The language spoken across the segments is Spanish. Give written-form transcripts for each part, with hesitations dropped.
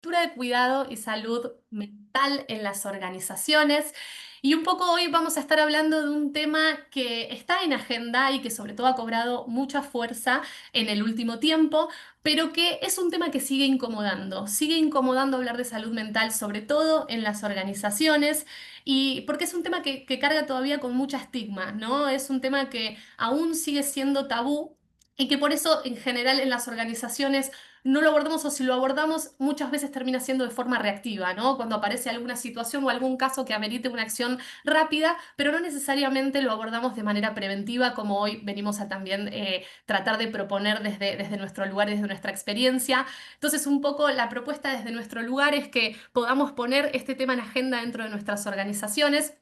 cultura de cuidado y salud mental en las organizaciones. Y un poco hoy vamos a estar hablando de un tema que está en agenda y que sobre todo ha cobrado mucha fuerza en el último tiempo, pero que es un tema que sigue incomodando hablar de salud mental, sobre todo en las organizaciones, y porque es un tema que carga todavía con mucha estigma, ¿no? Es un tema que aún sigue siendo tabú. Y que por eso en general en las organizaciones no lo abordamos o si lo abordamos muchas veces termina siendo de forma reactiva, ¿no? Cuando aparece alguna situación o algún caso que amerite una acción rápida, pero no necesariamente lo abordamos de manera preventiva como hoy venimos a también tratar de proponer desde nuestro lugar, desde nuestra experiencia. Entonces, un poco la propuesta desde nuestro lugar es que podamos poner este tema en agenda dentro de nuestras organizaciones.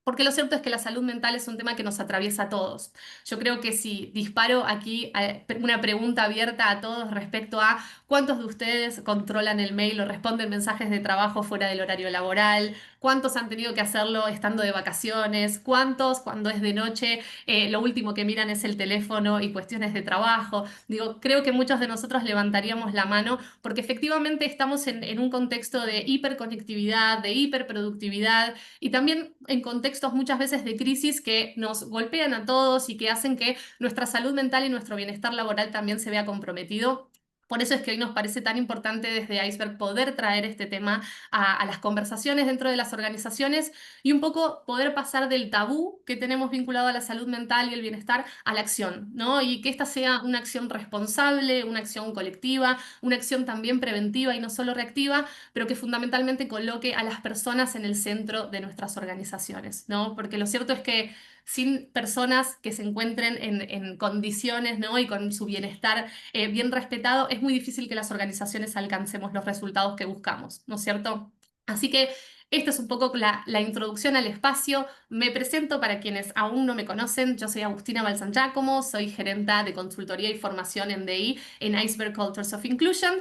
Porque lo cierto es que la salud mental es un tema que nos atraviesa a todos. Yo creo que si disparo aquí una pregunta abierta a todos respecto a ¿cuántos de ustedes controlan el mail o responden mensajes de trabajo fuera del horario laboral? ¿Cuántos han tenido que hacerlo estando de vacaciones? ¿Cuántos cuando es de noche lo último que miran es el teléfono y cuestiones de trabajo? Digo, creo que muchos de nosotros levantaríamos la mano porque efectivamente estamos en un contexto de hiperconectividad, de hiperproductividad y también en contextos muchas veces de crisis que nos golpean a todos y que hacen que nuestra salud mental y nuestro bienestar laboral también se vea comprometido. Por eso es que hoy nos parece tan importante desde Iceberg poder traer este tema a las conversaciones dentro de las organizaciones y un poco poder pasar del tabú que tenemos vinculado a la salud mental y el bienestar a la acción, ¿no? Y que esta sea una acción responsable, una acción colectiva, una acción también preventiva y no solo reactiva, pero que fundamentalmente coloque a las personas en el centro de nuestras organizaciones, ¿no? Porque lo cierto es que sin personas que se encuentren en condiciones, ¿no? Y con su bienestar bien respetado, es muy difícil que las organizaciones alcancemos los resultados que buscamos, ¿no es cierto? Así que esta es un poco la introducción al espacio. Me presento para quienes aún no me conocen. Yo soy Agustina Balsan Giacomo, soy gerenta de consultoría y formación en DI en Iceberg Cultures of Inclusion.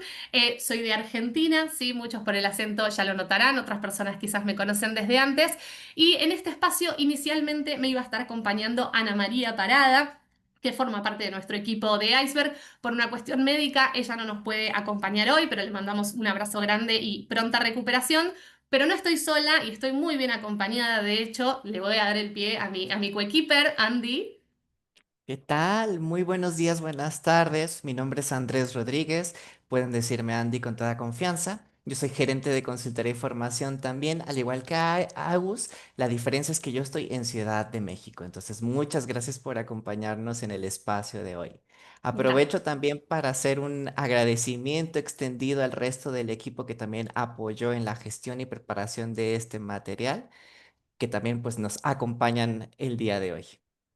Soy de Argentina, sí, muchos por el acento ya lo notarán, otras personas quizás me conocen desde antes. Y en este espacio inicialmente me iba a estar acompañando Ana María Parada, que forma parte de nuestro equipo de Iceberg. Por una cuestión médica, ella no nos puede acompañar hoy, pero le mandamos un abrazo grande y pronta recuperación. Pero no estoy sola y estoy muy bien acompañada. De hecho, le voy a dar el pie a mi coequiper, Andy. ¿Qué tal? Muy buenos días, buenas tardes. Mi nombre es Andrés Rodríguez. Pueden decirme Andy con toda confianza. Yo soy gerente de consultoría y formación también, al igual que Agus. La diferencia es que yo estoy en Ciudad de México. Entonces, muchas gracias por acompañarnos en el espacio de hoy. Da. Aprovecho también para hacer un agradecimiento extendido al resto del equipo que también apoyó en la gestión y preparación de este material, que también pues nos acompañan el día de hoy.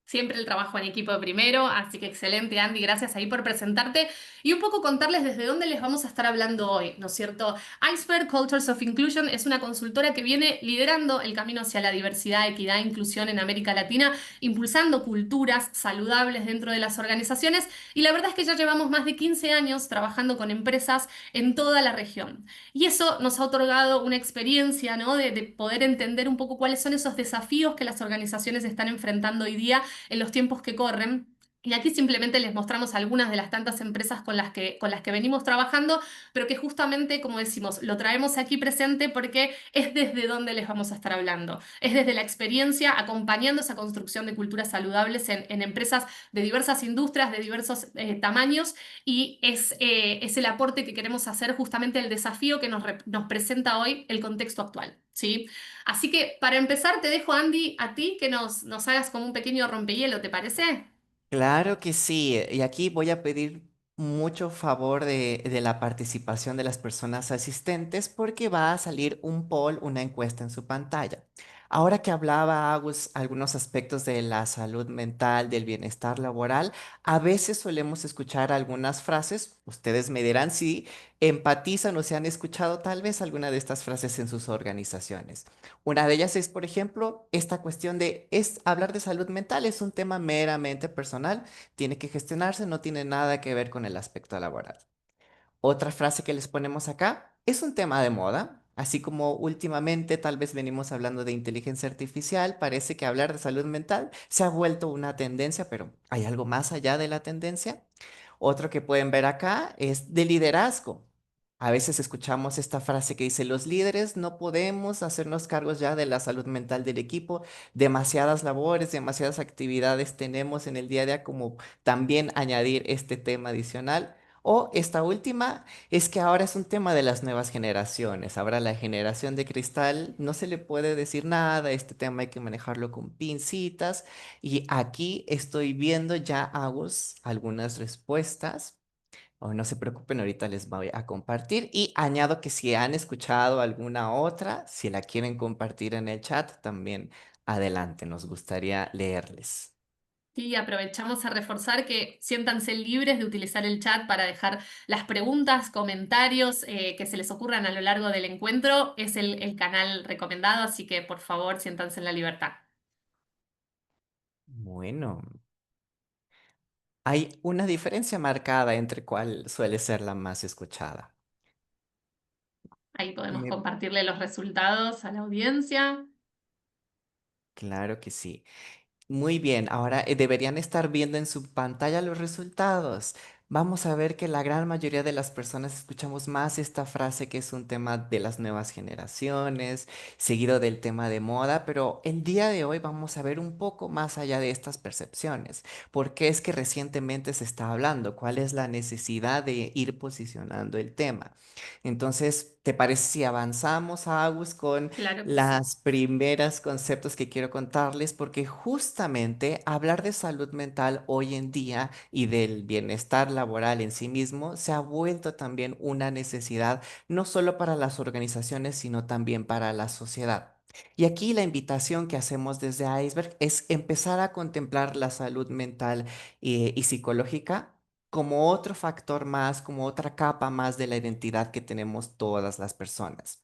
Siempre el trabajo en equipo primero, así que excelente, Andy, gracias ahí por presentarte y un poco contarles desde dónde les vamos a estar hablando hoy, ¿no es cierto? Iceberg Cultures of Inclusion es una consultora que viene liderando el camino hacia la diversidad, equidad e inclusión en América Latina, impulsando culturas saludables dentro de las organizaciones y la verdad es que ya llevamos más de 15 años trabajando con empresas en toda la región. Y eso nos ha otorgado una experiencia, ¿no? De poder entender un poco cuáles son esos desafíos que las organizaciones están enfrentando hoy día en los tiempos que corren. Y aquí simplemente les mostramos algunas de las tantas empresas con las que venimos trabajando, pero que justamente, como decimos, lo traemos aquí presente porque es desde donde les vamos a estar hablando. Es desde la experiencia acompañando esa construcción de culturas saludables en empresas de diversas industrias, de diversos tamaños, y es el aporte que queremos hacer justamente el desafío que nos presenta hoy el contexto actual. ¿Sí? Así que para empezar te dejo, Andy, a ti que nos hagas como un pequeño rompehielo, ¿te parece? Claro que sí, y aquí voy a pedir mucho favor de la participación de las personas asistentes porque va a salir un poll, una encuesta en su pantalla. Ahora que hablaba Agus algunos aspectos de la salud mental, del bienestar laboral, a veces solemos escuchar algunas frases, ustedes me dirán si empatizan o si han escuchado tal vez alguna de estas frases en sus organizaciones. Una de ellas es, por ejemplo, esta cuestión de es hablar de salud mental es un tema meramente personal, tiene que gestionarse, no tiene nada que ver con el aspecto laboral. Otra frase que les ponemos acá es un tema de moda, así como últimamente tal vez venimos hablando de inteligencia artificial, parece que hablar de salud mental se ha vuelto una tendencia, pero ¿hay algo más allá de la tendencia? Otro que pueden ver acá es de liderazgo. A veces escuchamos esta frase que dice, los líderes no podemos hacernos cargos ya de la salud mental del equipo, demasiadas labores, demasiadas actividades tenemos en el día a día como también añadir este tema adicional. O esta última es que ahora es un tema de las nuevas generaciones. Ahora la generación de cristal no se le puede decir nada, este tema hay que manejarlo con pincitas. Y aquí estoy viendo ya, Agus, algunas respuestas. Oh, no se preocupen, ahorita les voy a compartir y añado que si han escuchado alguna otra, si la quieren compartir en el chat, también adelante, nos gustaría leerles. Y aprovechamos a reforzar que siéntanse libres de utilizar el chat para dejar las preguntas, comentarios que se les ocurran a lo largo del encuentro. Es el canal recomendado, así que por favor siéntanse en la libertad. Bueno, hay una diferencia marcada entre cuál suele ser la más escuchada. Ahí podemos Me- compartirle los resultados a la audiencia. Claro que sí. Muy bien, ahora deberían estar viendo en su pantalla los resultados. Vamos a ver que la gran mayoría de las personas escuchamos más esta frase que es un tema de las nuevas generaciones, seguido del tema de moda, pero el día de hoy vamos a ver un poco más allá de estas percepciones. ¿Por qué es que recientemente se está hablando? ¿Cuál es la necesidad de ir posicionando el tema? Entonces, ¿te parece si avanzamos, Agus, con Claro que sí. las primeras conceptos que quiero contarles? Porque justamente hablar de salud mental hoy en día y del bienestar laboral en sí mismo se ha vuelto también una necesidad no solo para las organizaciones, sino también para la sociedad. Y aquí la invitación que hacemos desde Iceberg es empezar a contemplar la salud mental y psicológica como otro factor más, como otra capa más de la identidad que tenemos todas las personas.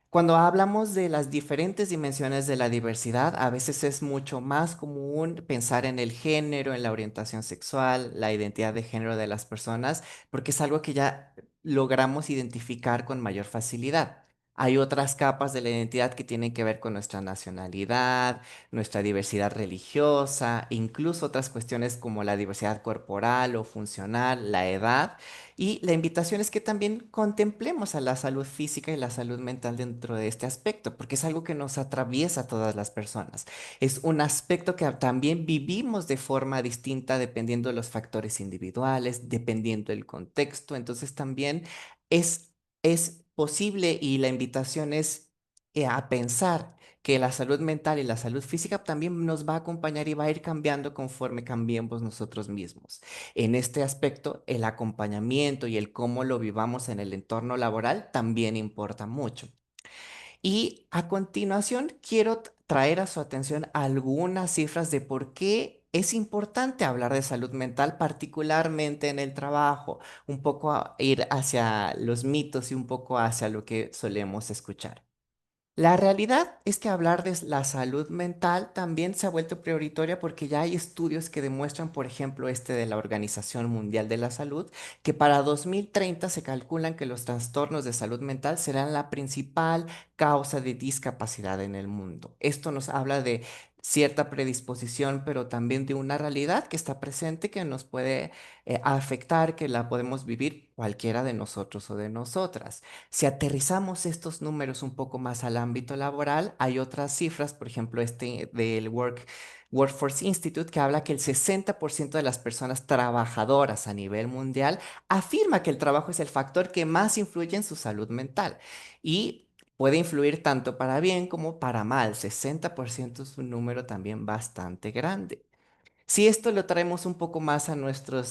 Cuando hablamos de las diferentes dimensiones de la diversidad, a veces es mucho más común pensar en el género, en la orientación sexual, la identidad de género de las personas, porque es algo que ya logramos identificar con mayor facilidad. Hay otras capas de la identidad que tienen que ver con nuestra nacionalidad, nuestra diversidad religiosa, incluso otras cuestiones como la diversidad corporal o funcional, la edad. Y la invitación es que también contemplemos a la salud física y la salud mental dentro de este aspecto, porque es algo que nos atraviesa a todas las personas. Es un aspecto que también vivimos de forma distinta dependiendo de los factores individuales, dependiendo del contexto. Entonces también es, es posible y la invitación es a pensar que la salud mental y la salud física también nos va a acompañar y va a ir cambiando conforme cambiemos nosotros mismos. En este aspecto, el acompañamiento y el cómo lo vivamos en el entorno laboral también importa mucho. Y a continuación, quiero traer a su atención algunas cifras de por qué es importante hablar de salud mental, particularmente en el trabajo, un poco a ir hacia los mitos y un poco hacia lo que solemos escuchar. La realidad es que hablar de la salud mental también se ha vuelto prioritaria porque ya hay estudios que demuestran, por ejemplo, este de la Organización Mundial de la Salud, que para 2030 se calculan que los trastornos de salud mental serán la principal causa de discapacidad en el mundo. Esto nos habla de cierta predisposición, pero también de una realidad que está presente, que nos puede afectar, que la podemos vivir cualquiera de nosotros o de nosotras. Si aterrizamos estos números un poco más al ámbito laboral, hay otras cifras, por ejemplo, este del Workforce Institute, que habla que el 60% de las personas trabajadoras a nivel mundial afirma que el trabajo es el factor que más influye en su salud mental y puede influir tanto para bien como para mal. 60% es un número también bastante grande. Si esto lo traemos un poco más a nuestro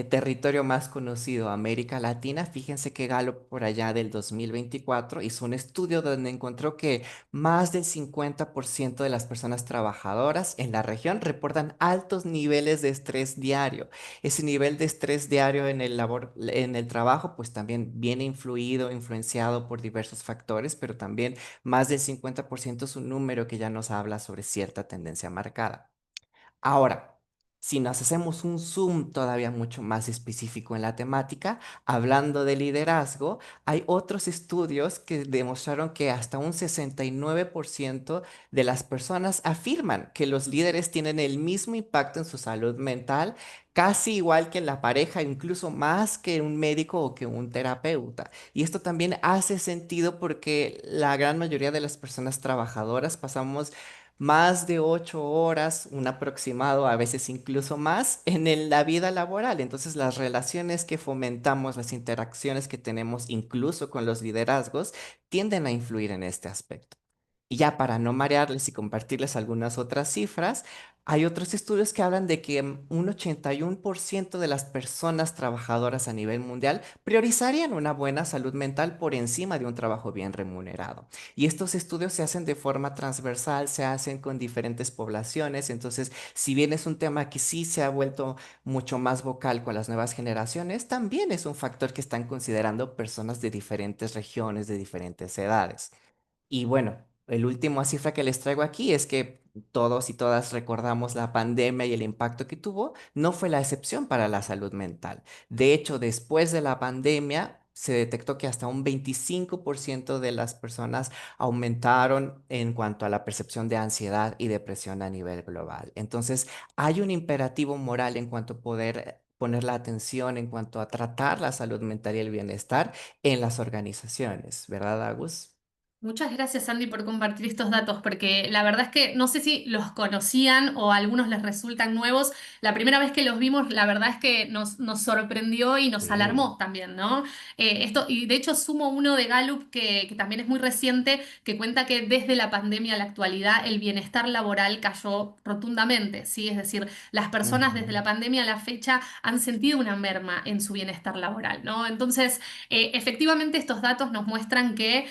territorio más conocido, América Latina, fíjense que Gallup por allá del 2024 hizo un estudio donde encontró que más del 50% de las personas trabajadoras en la región reportan altos niveles de estrés diario. Ese nivel de estrés diario en en el trabajo, pues también viene influenciado por diversos factores, pero también más del 50% es un número que ya nos habla sobre cierta tendencia marcada. Ahora, Si nos hacemos un zoom todavía mucho más específico en la temática, hablando de liderazgo, hay otros estudios que demostraron que hasta un 69% de las personas afirman que los líderes tienen el mismo impacto en su salud mental, casi igual que en la pareja, incluso más que un médico o que un terapeuta. Y esto también hace sentido porque la gran mayoría de las personas trabajadoras pasamos más de 8 horas, un aproximado, a veces incluso más, en la vida laboral. Entonces, las relaciones que fomentamos, las interacciones que tenemos incluso con los liderazgos, tienden a influir en este aspecto. Y ya para no marearles y compartirles algunas otras cifras, hay otros estudios que hablan de que un 81% de las personas trabajadoras a nivel mundial priorizarían una buena salud mental por encima de un trabajo bien remunerado. Y estos estudios se hacen de forma transversal, se hacen con diferentes poblaciones. Entonces, si bien es un tema que sí se ha vuelto mucho más vocal con las nuevas generaciones, también es un factor que están considerando personas de diferentes regiones, de diferentes edades. Y bueno, el último cifra que les traigo aquí es que todos y todas recordamos la pandemia y el impacto que tuvo. No fue la excepción para la salud mental. De hecho, después de la pandemia, se detectó que hasta un 25% de las personas aumentaron en cuanto a la percepción de ansiedad y depresión a nivel global. Entonces, hay un imperativo moral en cuanto a poder poner la atención en cuanto a tratar la salud mental y el bienestar en las organizaciones, ¿verdad, Agus? Muchas gracias, Andy, por compartir estos datos, porque la verdad es que no sé si los conocían o a algunos les resultan nuevos. La primera vez que los vimos, la verdad es que nos sorprendió y nos Sí. alarmó también, ¿no? Y de hecho sumo uno de Gallup que también es muy reciente, que cuenta que desde la pandemia a la actualidad el bienestar laboral cayó rotundamente, ¿sí? Es decir, las personas desde la Ujú. pandemia a la fecha han sentido una merma en su bienestar laboral, ¿no? Entonces, efectivamente estos datos nos muestran que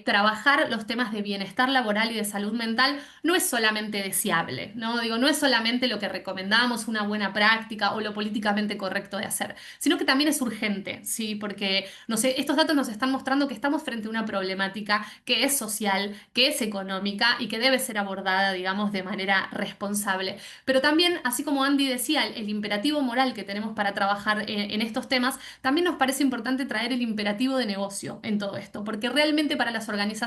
trabajar los temas de bienestar laboral y de salud mental no es solamente deseable, ¿no? Digo, no es solamente lo que recomendamos, una buena práctica o lo políticamente correcto de hacer, sino que también es urgente, ¿sí? Porque no sé, estos datos nos están mostrando que estamos frente a una problemática que es social, que es económica y que debe ser abordada, digamos, de manera responsable. Pero también, así como Andy decía, el imperativo moral que tenemos para trabajar en estos temas, también nos parece importante traer el imperativo de negocio en todo esto, porque realmente para las organizaciones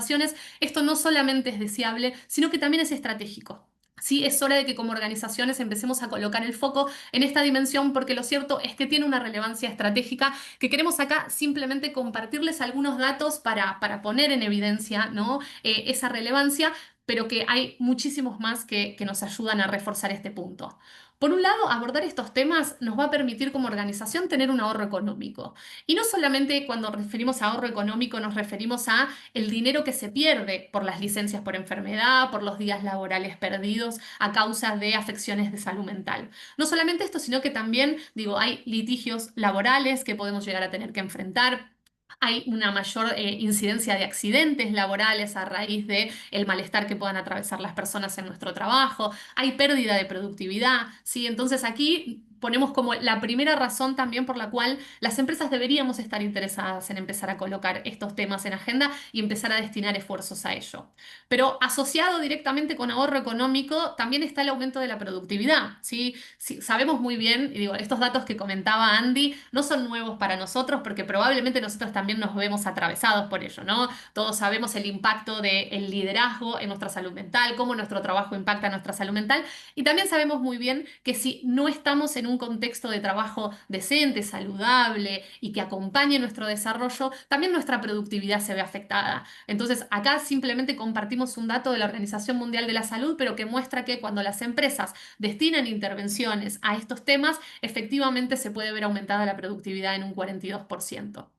esto no solamente es deseable, sino que también es estratégico. Sí, es hora de que como organizaciones empecemos a colocar el foco en esta dimensión porque lo cierto es que tiene una relevancia estratégica que queremos acá simplemente compartirles algunos datos para poner en evidencia, ¿no? Esa relevancia, pero que hay muchísimos más que nos ayudan a reforzar este punto. Por un lado, abordar estos temas nos va a permitir como organización tener un ahorro económico. Y no solamente cuando referimos a ahorro económico nos referimos a el dinero que se pierde por las licencias por enfermedad, por los días laborales perdidos a causa de afecciones de salud mental. No solamente esto, sino que también, digo, hay litigios laborales que podemos llegar a tener que enfrentar. Hay una mayor incidencia de accidentes laborales a raíz de el malestar que puedan atravesar las personas en nuestro trabajo. Hay pérdida de productividad, ¿sí? Entonces aquí ponemos como la primera razón también por la cual las empresas deberíamos estar interesadas en empezar a colocar estos temas en agenda y empezar a destinar esfuerzos a ello. Pero asociado directamente con ahorro económico también está el aumento de la productividad, ¿sí? Sí, sabemos muy bien, y digo, estos datos que comentaba Andy no son nuevos para nosotros porque probablemente nosotros también nos vemos atravesados por ello, ¿no? Todos sabemos el impacto del liderazgo en nuestra salud mental, cómo nuestro trabajo impacta en nuestra salud mental y también sabemos muy bien que si no estamos en un contexto de trabajo decente, saludable y que acompañe nuestro desarrollo, también nuestra productividad se ve afectada. Entonces, acá simplemente compartimos un dato de la Organización Mundial de la Salud, pero que muestra que cuando las empresas destinan intervenciones a estos temas, efectivamente se puede ver aumentada la productividad en un 42%.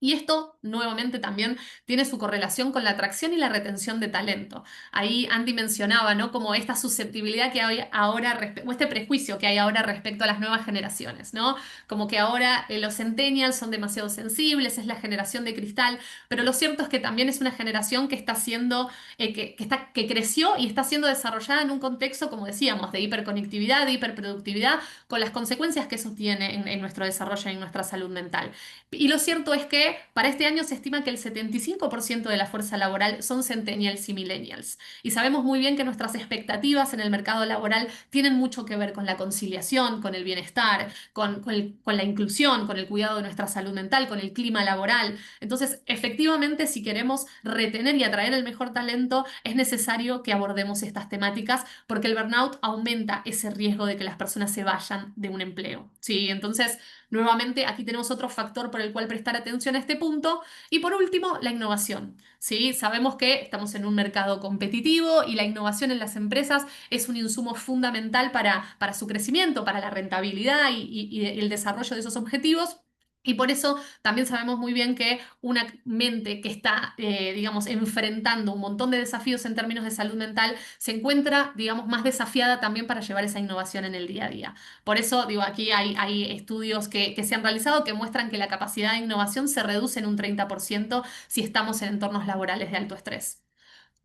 Y esto, nuevamente, también tiene su correlación con la atracción y la retención de talento. Ahí Andy mencionaba, ¿no? Como esta susceptibilidad que hay ahora, o este prejuicio que hay ahora respecto a las nuevas generaciones, ¿no? Como que ahora los centennials son demasiado sensibles, es la generación de cristal, pero lo cierto es que también es una generación que está siendo, que creció y está siendo desarrollada en un contexto, como decíamos, de hiperconectividad, de hiperproductividad, con las consecuencias que eso tiene en nuestro desarrollo y en nuestra salud mental. Y lo cierto es que que para este año se estima que el 75% de la fuerza laboral son centennials y millennials. Y sabemos muy bien que nuestras expectativas en el mercado laboral tienen mucho que ver con la conciliación, con el bienestar, con la inclusión, con el cuidado de nuestra salud mental, con el clima laboral. Entonces, efectivamente, si queremos retener y atraer el mejor talento, es necesario que abordemos estas temáticas porque el burnout aumenta ese riesgo de que las personas se vayan de un empleo. ¿Sí? Entonces, nuevamente, aquí tenemos otro factor por el cual prestar atención a este punto. Y por último, la innovación. ¿Sí? Sabemos que estamos en un mercado competitivo y la innovación en las empresas es un insumo fundamental para su crecimiento, para la rentabilidad y el desarrollo de esos objetivos. Y por eso también sabemos muy bien que una mente que está, digamos, enfrentando un montón de desafíos en términos de salud mental se encuentra, digamos, más desafiada también para llevar esa innovación en el día a día. Por eso, digo, aquí hay estudios que se han realizado que muestran que la capacidad de innovación se reduce en un 30% si estamos en entornos laborales de alto estrés,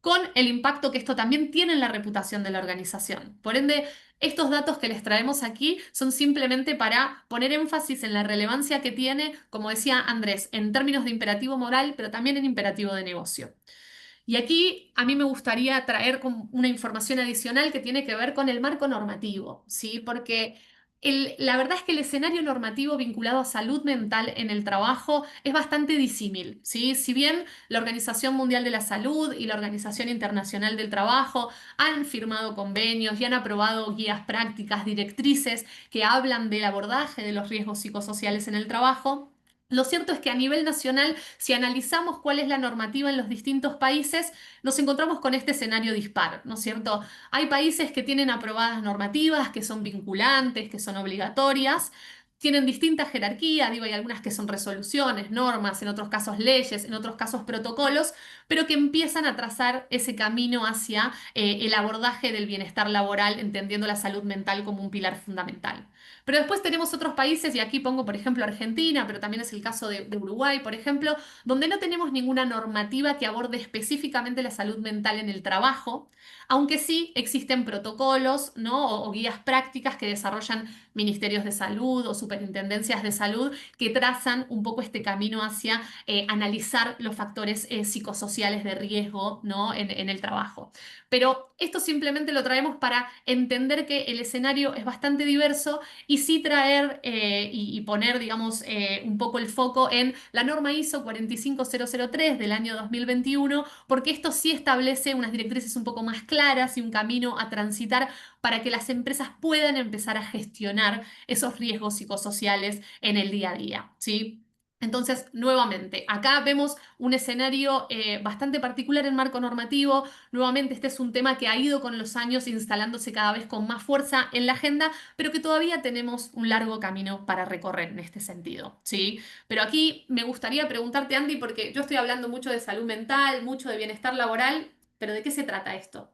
con el impacto que esto también tiene en la reputación de la organización. Por ende, estos datos que les traemos aquí son simplemente para poner énfasis en la relevancia que tiene, como decía Andrés, en términos de imperativo moral, pero también en imperativo de negocio. Y aquí a mí me gustaría traer como una información adicional que tiene que ver con el marco normativo, ¿sí? Porque la verdad es que el escenario normativo vinculado a salud mental en el trabajo es bastante disímil, ¿sí? Si bien la Organización Mundial de la Salud y la Organización Internacional del Trabajo han firmado convenios y han aprobado guías prácticas, directrices que hablan del abordaje de los riesgos psicosociales en el trabajo, lo cierto es que a nivel nacional, si analizamos cuál es la normativa en los distintos países, nos encontramos con este escenario dispar, ¿no es cierto? Hay países que tienen aprobadas normativas, que son vinculantes, que son obligatorias, tienen distinta jerarquía, digo, hay algunas que son resoluciones, normas, en otros casos leyes, en otros casos protocolos, pero que empiezan a trazar ese camino hacia el abordaje del bienestar laboral, entendiendo la salud mental como un pilar fundamental. Pero después tenemos otros países, y aquí pongo, por ejemplo, Argentina, pero también es el caso de Uruguay, por ejemplo, donde no tenemos ninguna normativa que aborde específicamente la salud mental en el trabajo, aunque sí existen protocolos, ¿no? o guías prácticas que desarrollan ministerios de salud o superintendencias de salud que trazan un poco este camino hacia analizar los factores psicosociales de riesgo, ¿no? en el trabajo. Pero esto simplemente lo traemos para entender que el escenario es bastante diverso y sí traer y poner, digamos, un poco el foco en la norma ISO 45003 del año 2021, porque esto sí establece unas directrices un poco más claras y un camino a transitar para que las empresas puedan empezar a gestionar esos riesgos psicosociales en el día a día, ¿sí? Entonces, nuevamente, acá vemos un escenario bastante particular en marco normativo. Nuevamente, este es un tema que ha ido con los años instalándose cada vez con más fuerza en la agenda, pero que todavía tenemos un largo camino para recorrer en este sentido, ¿sí? Pero aquí me gustaría preguntarte, Andy, porque yo estoy hablando mucho de salud mental, mucho de bienestar laboral, pero ¿de qué se trata esto?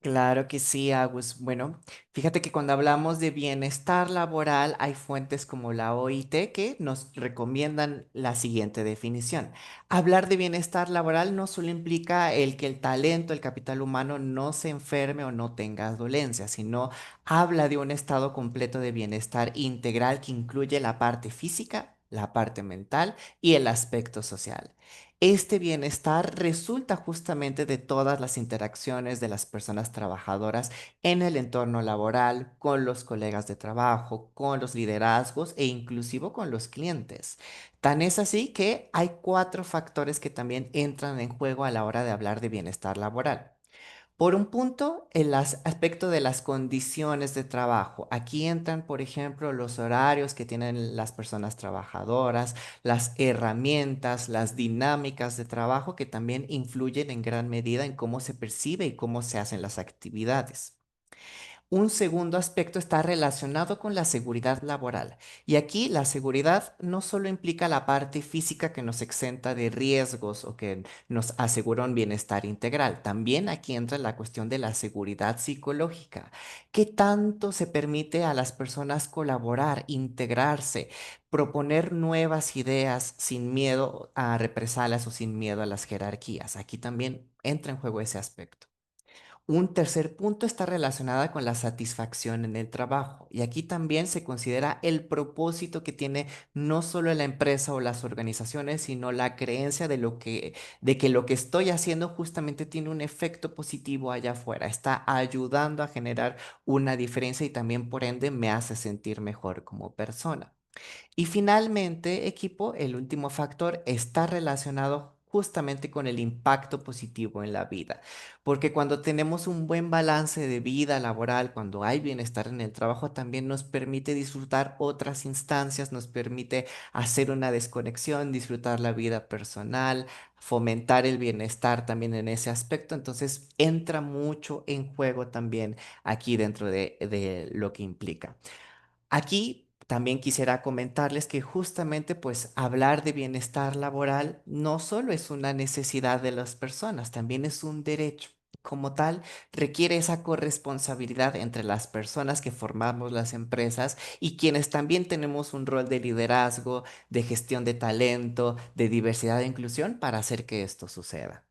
Claro que sí, Agus. Bueno, fíjate que cuando hablamos de bienestar laboral hay fuentes como la OIT que nos recomiendan la siguiente definición. Hablar de bienestar laboral no solo implica el que el talento, el capital humano no se enferme o no tenga dolencias, sino habla de un estado completo de bienestar integral que incluye la parte física, la parte mental y el aspecto social. Este bienestar resulta justamente de todas las interacciones de las personas trabajadoras en el entorno laboral, con los colegas de trabajo, con los liderazgos e inclusive con los clientes. Tan es así que hay cuatro factores que también entran en juego a la hora de hablar de bienestar laboral. Por un punto, el aspecto de las condiciones de trabajo. Aquí entran, por ejemplo, los horarios que tienen las personas trabajadoras, las herramientas, las dinámicas de trabajo que también influyen en gran medida en cómo se percibe y cómo se hacen las actividades. Un segundo aspecto está relacionado con la seguridad laboral. Y aquí la seguridad no solo implica la parte física que nos exenta de riesgos o que nos asegura un bienestar integral. También aquí entra la cuestión de la seguridad psicológica. ¿Qué tanto se permite a las personas colaborar, integrarse, proponer nuevas ideas sin miedo a represalias o sin miedo a las jerarquías? Aquí también entra en juego ese aspecto. Un tercer punto está relacionada con la satisfacción en el trabajo y aquí también se considera el propósito que tiene no solo la empresa o las organizaciones, sino la creencia de que lo que estoy haciendo justamente tiene un efecto positivo allá afuera, está ayudando a generar una diferencia y también por ende me hace sentir mejor como persona. Y finalmente, equipo, el último factor está relacionado justamente con el impacto positivo en la vida, porque cuando tenemos un buen balance de vida laboral, cuando hay bienestar en el trabajo, también nos permite disfrutar otras instancias, nos permite hacer una desconexión, disfrutar la vida personal, fomentar el bienestar también en ese aspecto. Entonces, entra mucho en juego también aquí dentro de lo que implica. Aquí también quisiera comentarles que justamente pues hablar de bienestar laboral no solo es una necesidad de las personas, también es un derecho. Como tal, requiere esa corresponsabilidad entre las personas que formamos las empresas y quienes también tenemos un rol de liderazgo, de gestión de talento, de diversidad e inclusión para hacer que esto suceda.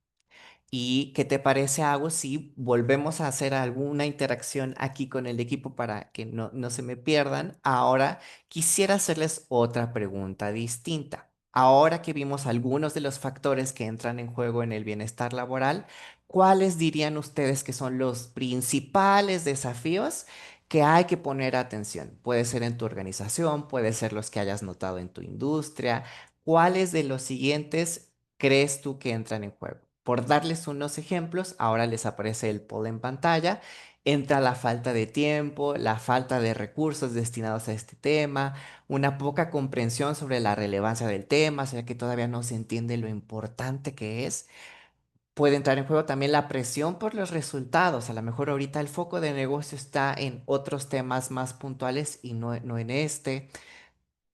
¿Y qué te parece, Agus, si volvemos a hacer alguna interacción aquí con el equipo para que no se me pierdan? Ahora quisiera hacerles otra pregunta distinta. Ahora que vimos algunos de los factores que entran en juego en el bienestar laboral, ¿cuáles dirían ustedes que son los principales desafíos que hay que poner atención? Puede ser en tu organización, puede ser los que hayas notado en tu industria. ¿Cuáles de los siguientes crees tú que entran en juego? Por darles unos ejemplos, ahora les aparece el poll en pantalla. Entra la falta de tiempo, la falta de recursos destinados a este tema, una poca comprensión sobre la relevancia del tema, o sea que todavía no se entiende lo importante que es. Puede entrar en juego también la presión por los resultados. A lo mejor ahorita el foco de negocio está en otros temas más puntuales y no en este.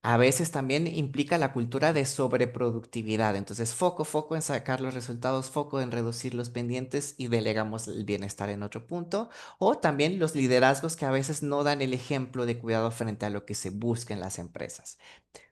A veces también implica la cultura de sobreproductividad. Entonces, foco en sacar los resultados, foco en reducir los pendientes y delegamos el bienestar en otro punto. O también los liderazgos que a veces no dan el ejemplo de cuidado frente a lo que se busca en las empresas.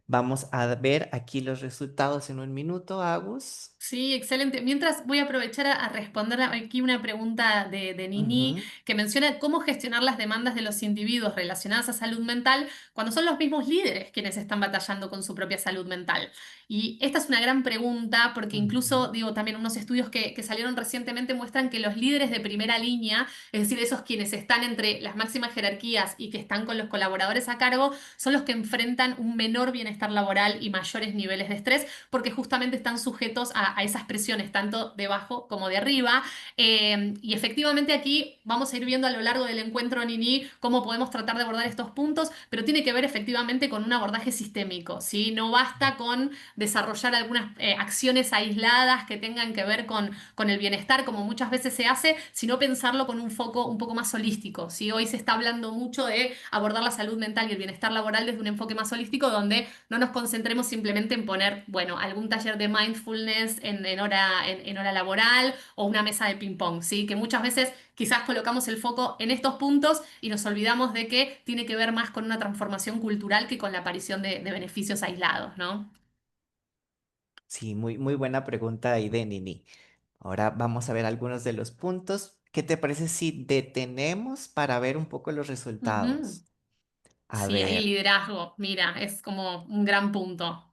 Vamos a ver aquí los resultados en un minuto, Agus. Sí, excelente. Mientras voy a aprovechar a responder aquí una pregunta de Nini Ujú. que menciona cómo gestionar las demandas de los individuos relacionadas a salud mental cuando son los mismos líderes quienes están batallando con su propia salud mental. Y esta es una gran pregunta porque incluso, Ujú. digo, también unos estudios que salieron recientemente muestran que los líderes de primera línea, es decir, esos quienes están entre las máximas jerarquías y que están con los colaboradores a cargo, son los que enfrentan un menor bienestar laboral y mayores niveles de estrés porque justamente están sujetos a esas presiones, tanto de abajo como de arriba. Y efectivamente aquí vamos a ir viendo a lo largo del encuentro, Nini, cómo podemos tratar de abordar estos puntos, pero tiene que ver efectivamente con un abordaje sistémico, ¿sí? No basta con desarrollar algunas acciones aisladas que tengan que ver con el bienestar, como muchas veces se hace, sino pensarlo con un foco un poco más holístico, ¿sí? Hoy se está hablando mucho de abordar la salud mental y el bienestar laboral desde un enfoque más holístico, donde no nos concentremos simplemente en poner, bueno, algún taller de mindfulness en hora laboral o una mesa de ping-pong, ¿sí? Que muchas veces quizás colocamos el foco en estos puntos y nos olvidamos de que tiene que ver más con una transformación cultural que con la aparición de beneficios aislados, ¿no? Sí, muy buena pregunta ahí de Nini. Ahora vamos a ver algunos de los puntos. ¿Qué te parece si detenemos para ver un poco los Ujú. resultados? A Sí, ahí el ver, liderazgo, mira, es como un gran punto.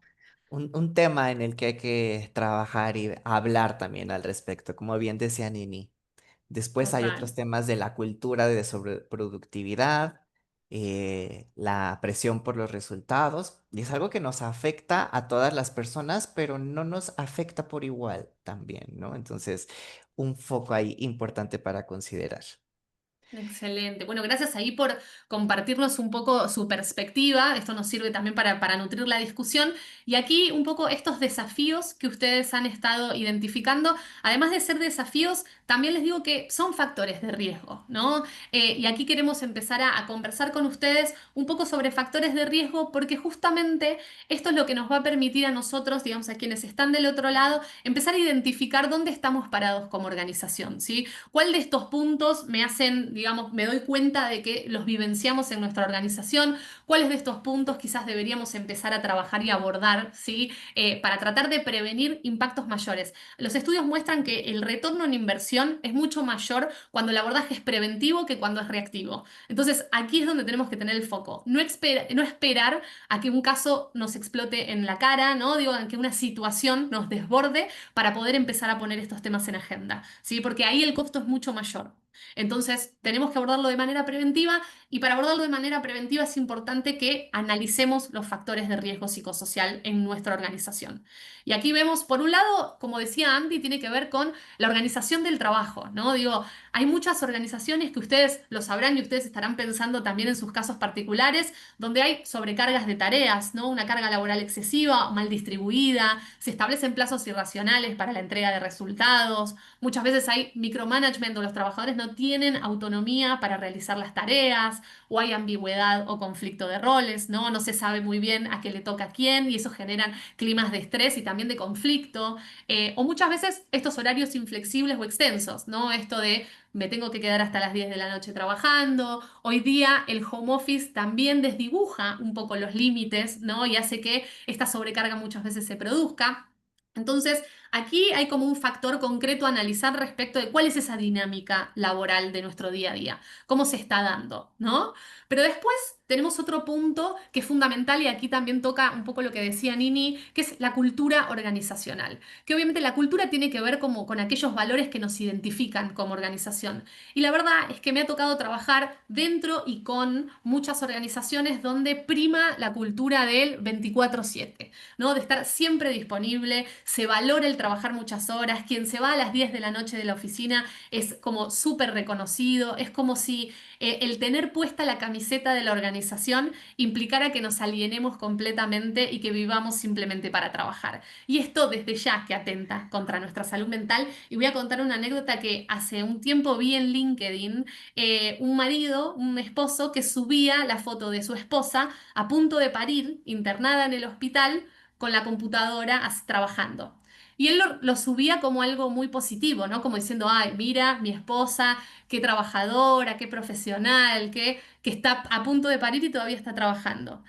un tema en el que hay que trabajar y hablar también al respecto, como bien decía Nini. Después hay Total. otros temas de la cultura de sobreproductividad, la presión por los resultados, y es algo que nos afecta a todas las personas, pero no nos afecta por igual también, ¿no? Entonces, un foco ahí importante para considerar. Excelente. Bueno, gracias ahí por compartirnos un poco su perspectiva. Esto nos sirve también para nutrir la discusión. Y aquí un poco estos desafíos que ustedes han estado identificando, además de ser desafíos, también les digo que son factores de riesgo, ¿no? Y aquí queremos empezar a conversar con ustedes un poco sobre factores de riesgo porque justamente esto es lo que nos va a permitir a nosotros, digamos, a quienes están del otro lado, empezar a identificar dónde estamos parados como organización, ¿sí? ¿Cuál de estos puntos me hacen, digamos, me doy cuenta de que los vivenciamos en nuestra organización, cuáles de estos puntos quizás deberíamos empezar a trabajar y abordar, ¿sí? Para tratar de prevenir impactos mayores. Los estudios muestran que el retorno en inversión es mucho mayor cuando el abordaje es preventivo que cuando es reactivo. Entonces, aquí es donde tenemos que tener el foco. No esperar a que un caso nos explote en la cara, ¿no? Digo, a que una situación nos desborde para poder empezar a poner estos temas en agenda, ¿sí? Porque ahí el costo es mucho mayor. Entonces, tenemos que abordarlo de manera preventiva y para abordarlo de manera preventiva es importante que analicemos los factores de riesgo psicosocial en nuestra organización. Y aquí vemos, por un lado, como decía Andy, tiene que ver con la organización del trabajo, ¿no? Digo, hay muchas organizaciones que ustedes lo sabrán y ustedes estarán pensando también en sus casos particulares, donde hay sobrecargas de tareas, ¿no? Una carga laboral excesiva, mal distribuida, se establecen plazos irracionales para la entrega de resultados, muchas veces hay micromanagement o los trabajadores no tienen autonomía para realizar las tareas, o hay ambigüedad o conflicto de roles, ¿no? No se sabe muy bien a qué le toca a quién y eso genera climas de estrés y también de conflicto. O muchas veces estos horarios inflexibles o extensos, ¿no? Esto de me tengo que quedar hasta las 10 de la noche trabajando. Hoy día el home office también desdibuja un poco los límites, ¿no? Y hace que esta sobrecarga muchas veces se produzca. Entonces, aquí hay como un factor concreto a analizar respecto de cuál es esa dinámica laboral de nuestro día a día, cómo se está dando, ¿no? Pero después tenemos otro punto que es fundamental y aquí también toca un poco lo que decía Nini, que es la cultura organizacional, que obviamente la cultura tiene que ver como con aquellos valores que nos identifican como organización. Y la verdad es que me ha tocado trabajar dentro y con muchas organizaciones donde prima la cultura del 24/7, ¿no? De estar siempre disponible, se valora el trabajar muchas horas, quien se va a las 10 de la noche de la oficina es como súper reconocido, es como si el tener puesta la camiseta de la organización implicara que nos alienemos completamente y que vivamos simplemente para trabajar. Y esto desde ya que atenta contra nuestra salud mental. Y voy a contar una anécdota que hace un tiempo vi en LinkedIn, un marido, un esposo que subía la foto de su esposa a punto de parir, internada en el hospital, con la computadora trabajando. Y él lo subía como algo muy positivo, ¿no? Como diciendo, ay, mira, mi esposa, qué trabajadora, qué profesional, que está a punto de parir y todavía está trabajando.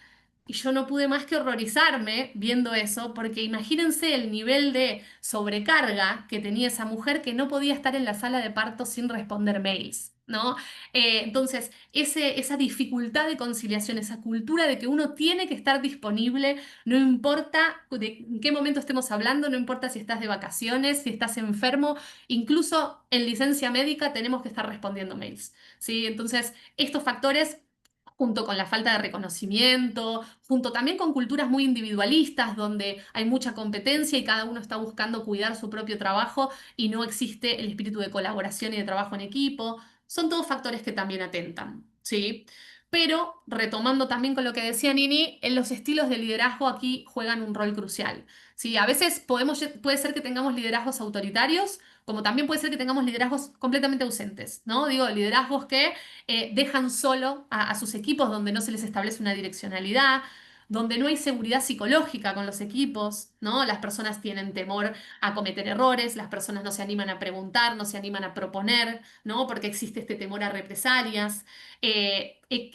Y yo no pude más que horrorizarme viendo eso, porque imagínense el nivel de sobrecarga que tenía esa mujer que no podía estar en la sala de parto sin responder mails, ¿no? Entonces, esa dificultad de conciliación, esa cultura de que uno tiene que estar disponible, no importa en qué momento estemos hablando, no importa si estás de vacaciones, si estás enfermo, incluso en licencia médica tenemos que estar respondiendo mails, ¿sí? Entonces, estos factores junto con la falta de reconocimiento, junto también con culturas muy individualistas, donde hay mucha competencia y cada uno está buscando cuidar su propio trabajo y no existe el espíritu de colaboración y de trabajo en equipo, son todos factores que también atentan, ¿sí? Pero retomando también con lo que decía Nini, en los estilos de liderazgo aquí juegan un rol crucial. Sí, a veces puede ser que tengamos liderazgos autoritarios, como también puede ser que tengamos liderazgos completamente ausentes, ¿no? Digo, liderazgos que dejan solo a sus equipos donde no se les establece una direccionalidad, donde no hay seguridad psicológica con los equipos, ¿no? Las personas tienen temor a cometer errores, las personas no se animan a preguntar, no se animan a proponer, ¿no? Porque existe este temor a represalias.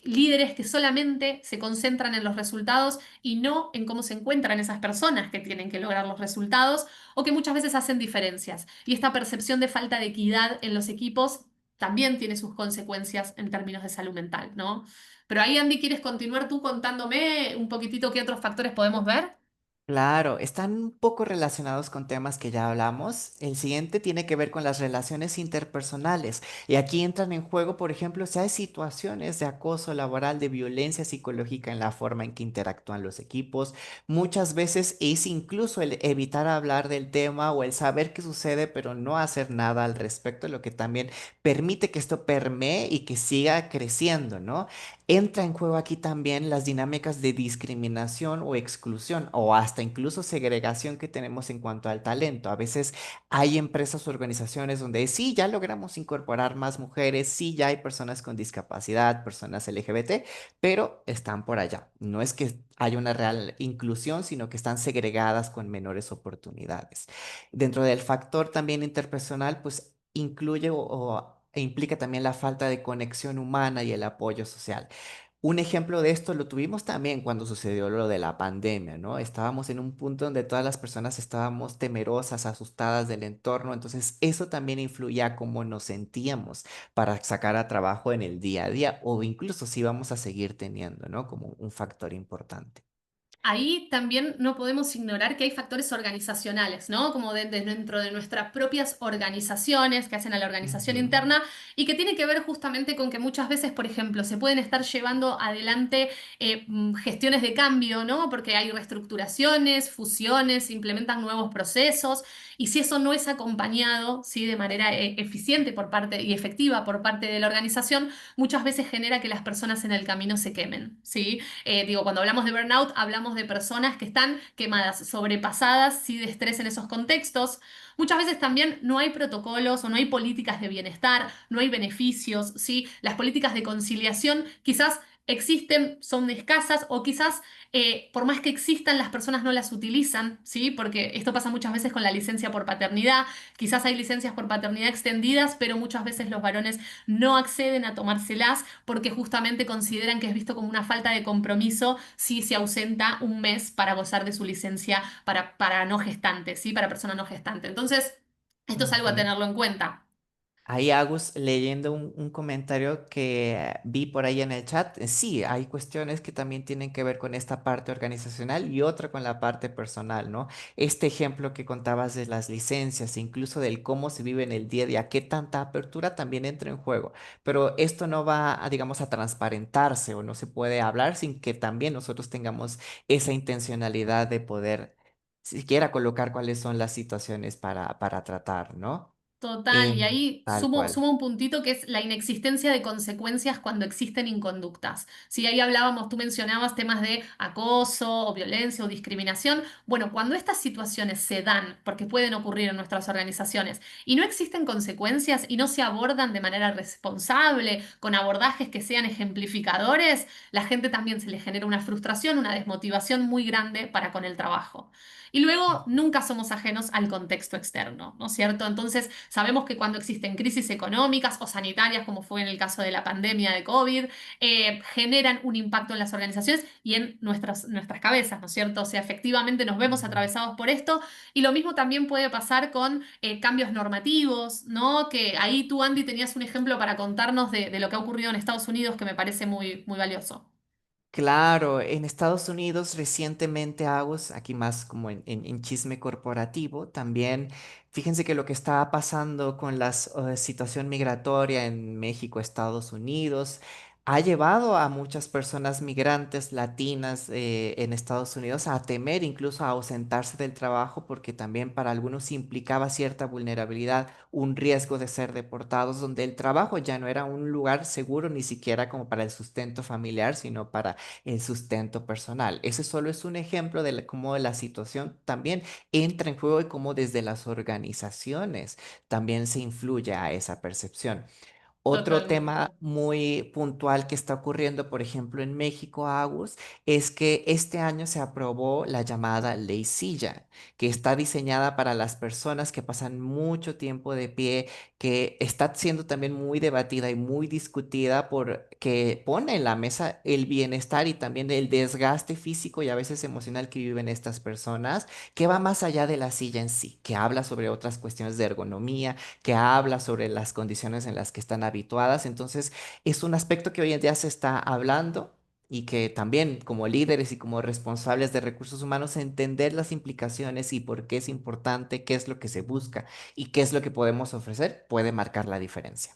Líderes que solamente se concentran en los resultados y no en cómo se encuentran esas personas que tienen que lograr los resultados o que muchas veces hacen diferencias. Y esta percepción de falta de equidad en los equipos también tiene sus consecuencias en términos de salud mental, ¿no? Pero ahí, Andy, ¿quieres continuar tú contándome un poquitito qué otros factores podemos ver? Claro, están un poco relacionados con temas que ya hablamos. El siguiente tiene que ver con las relaciones interpersonales. Y aquí entran en juego, por ejemplo, si hay situaciones de acoso laboral, de violencia psicológica en la forma en que interactúan los equipos. Muchas veces es incluso el evitar hablar del tema o el saber qué sucede, pero no hacer nada al respecto, lo que también permite que esto permee y que siga creciendo, ¿no? Entra en juego aquí también las dinámicas de discriminación o exclusión o hasta incluso segregación que tenemos en cuanto al talento. A veces hay empresas o organizaciones donde sí, ya logramos incorporar más mujeres, sí, ya hay personas con discapacidad, personas LGBT, pero están por allá. No es que haya una real inclusión, sino que están segregadas con menores oportunidades. Dentro del factor también interpersonal, pues incluye o implica también la falta de conexión humana y el apoyo social. Un ejemplo de esto lo tuvimos también cuando sucedió lo de la pandemia, ¿no? Estábamos en un punto donde todas las personas estábamos temerosas, asustadas del entorno, entonces eso también influía a cómo nos sentíamos para sacar a trabajo en el día a día o incluso si vamos a seguir teniendo, ¿no? Como un factor importante. Ahí también no podemos ignorar que hay factores organizacionales, ¿no? Como dentro de nuestras propias organizaciones que hacen a la organización Ujú, interna y que tiene que ver justamente con que muchas veces, por ejemplo, se pueden estar llevando adelante gestiones de cambio, ¿no? Porque hay reestructuraciones, fusiones, se implementan nuevos procesos y si eso no es acompañado, ¿sí? De manera eficiente por parte y efectiva por parte de la organización, muchas veces genera que las personas en el camino se quemen, ¿sí? Digo, cuando hablamos de burnout, hablamos de personas que están quemadas, sobrepasadas, sí, de estrés en esos contextos. Muchas veces también no hay protocolos o no hay políticas de bienestar, no hay beneficios, ¿sí? Las políticas de conciliación quizás existen, son escasas o quizás por más que existan, las personas no las utilizan, ¿sí? Porque esto pasa muchas veces con la licencia por paternidad. Quizás hay licencias por paternidad extendidas, pero muchas veces los varones no acceden a tomárselas porque justamente consideran que es visto como una falta de compromiso si se ausenta un mes para gozar de su licencia para no gestante, ¿sí? Para persona no gestante. Entonces, esto es algo a ujú. tenerlo en cuenta. Ahí Agus, leyendo un comentario que vi por ahí en el chat, sí, hay cuestiones que también tienen que ver con esta parte organizacional y otra con la parte personal, ¿no? Este ejemplo que contabas de las licencias, incluso del cómo se vive en el día a día, qué tanta apertura también entra en juego, pero esto no va a, digamos, a transparentarse o no se puede hablar sin que también nosotros tengamos esa intencionalidad de poder siquiera colocar cuáles son las situaciones para tratar, ¿no? Total, y ahí Tal cual. sumo un puntito que es la inexistencia de consecuencias cuando existen inconductas. Si ahí hablábamos, tú mencionabas temas de acoso o violencia o discriminación. Bueno, cuando estas situaciones se dan, porque pueden ocurrir en nuestras organizaciones, y no existen consecuencias y no se abordan de manera responsable, con abordajes que sean ejemplificadores, la gente también se le genera una frustración, una desmotivación muy grande para con el trabajo. Y luego nunca somos ajenos al contexto externo, ¿no es cierto? Entonces sabemos que cuando existen crisis económicas o sanitarias, como fue en el caso de la pandemia de COVID, generan un impacto en las organizaciones y en nuestras cabezas, ¿no es cierto? O sea, efectivamente nos vemos Ujú. atravesados por esto y lo mismo también puede pasar con cambios normativos, ¿no? Que ahí tú, Andy, tenías un ejemplo para contarnos de lo que ha ocurrido en Estados Unidos que me parece muy, muy valioso. Claro, en Estados Unidos recientemente, Agus, aquí más como en chisme corporativo, también fíjense que lo que está pasando con la situación migratoria en México, Estados Unidos, ha llevado a muchas personas migrantes latinas en Estados Unidos a temer incluso a ausentarse del trabajo porque también para algunos implicaba cierta vulnerabilidad, un riesgo de ser deportados, donde el trabajo ya no era un lugar seguro ni siquiera como para el sustento familiar, sino para el sustento personal. Ese solo es un ejemplo de cómo la situación también entra en juego y cómo desde las organizaciones también se influye a esa percepción. Otro Totalmente. tema muy puntual que está ocurriendo, por ejemplo, en México, Agus, es que este año se aprobó la llamada Ley Silla, que está diseñada para las personas que pasan mucho tiempo de pie, que está siendo también muy debatida y muy discutida porque pone en la mesa el bienestar y también el desgaste físico y a veces emocional que viven estas personas, que va más allá de la silla en sí, que habla sobre otras cuestiones de ergonomía, que habla sobre las condiciones en las que están habituadas. Entonces, es un aspecto que hoy en día se está hablando y que también como líderes y como responsables de recursos humanos, entender las implicaciones y por qué es importante, qué es lo que se busca y qué es lo que podemos ofrecer, puede marcar la diferencia.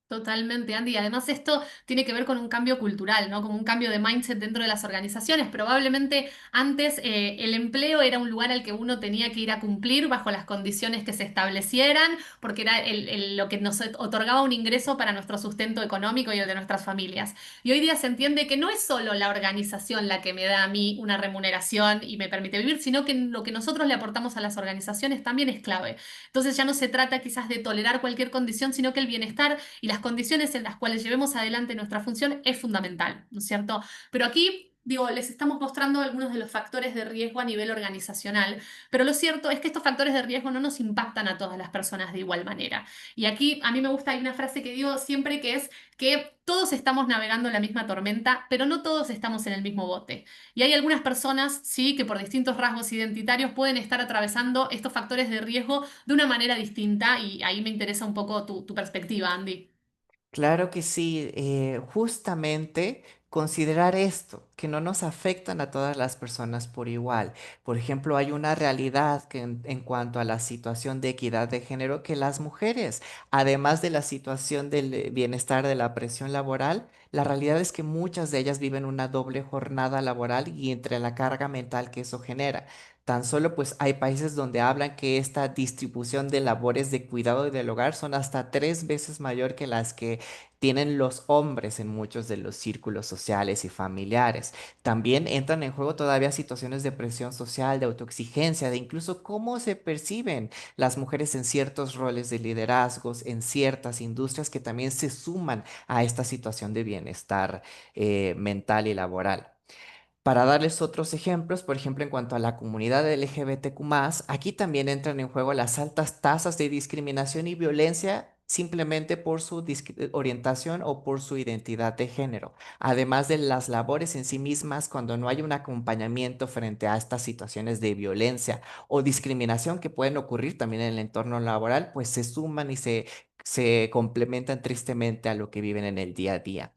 Totalmente, Andy. Y además esto tiene que ver con un cambio cultural, ¿no? Como un cambio de mindset dentro de las organizaciones. Probablemente antes el empleo era un lugar al que uno tenía que ir a cumplir bajo las condiciones que se establecieran, porque era lo que nos otorgaba un ingreso para nuestro sustento económico y el de nuestras familias. Y hoy día se entiende que no es solo la organización la que me da a mí una remuneración y me permite vivir, sino que lo que nosotros le aportamos a las organizaciones también es clave. Entonces ya no se trata quizás de tolerar cualquier condición, sino que el bienestar y las condiciones en las cuales llevemos adelante nuestra función es fundamental, ¿no es cierto? Pero aquí digo, les estamos mostrando algunos de los factores de riesgo a nivel organizacional, pero lo cierto es que estos factores de riesgo no nos impactan a todas las personas de igual manera. Y aquí a mí me gusta, hay una frase que digo siempre que es que todos estamos navegando en la misma tormenta, pero no todos estamos en el mismo bote. Y hay algunas personas, sí, que por distintos rasgos identitarios pueden estar atravesando estos factores de riesgo de una manera distinta y ahí me interesa un poco tu perspectiva, Andy. Claro que sí, justamente considerar esto, que no nos afectan a todas las personas por igual. Por ejemplo, hay una realidad que en cuanto a la situación de equidad de género, que las mujeres, además de la situación del bienestar de la presión laboral, la realidad es que muchas de ellas viven una doble jornada laboral y entre la carga mental que eso genera. Tan solo pues hay países donde hablan que esta distribución de labores de cuidado y del hogar son hasta 3 veces mayor que las que tienen los hombres en muchos de los círculos sociales y familiares. También entran en juego todavía situaciones de presión social, de autoexigencia, de incluso cómo se perciben las mujeres en ciertos roles de liderazgos, en ciertas industrias que también se suman a esta situación de bienestar mental y laboral. Para darles otros ejemplos, por ejemplo, en cuanto a la comunidad LGBTQ+, aquí también entran en juego las altas tasas de discriminación y violencia simplemente por su orientación o por su identidad de género, además de las labores en sí mismas cuando no hay un acompañamiento frente a estas situaciones de violencia o discriminación que pueden ocurrir también en el entorno laboral, pues se suman y se complementan tristemente a lo que viven en el día a día.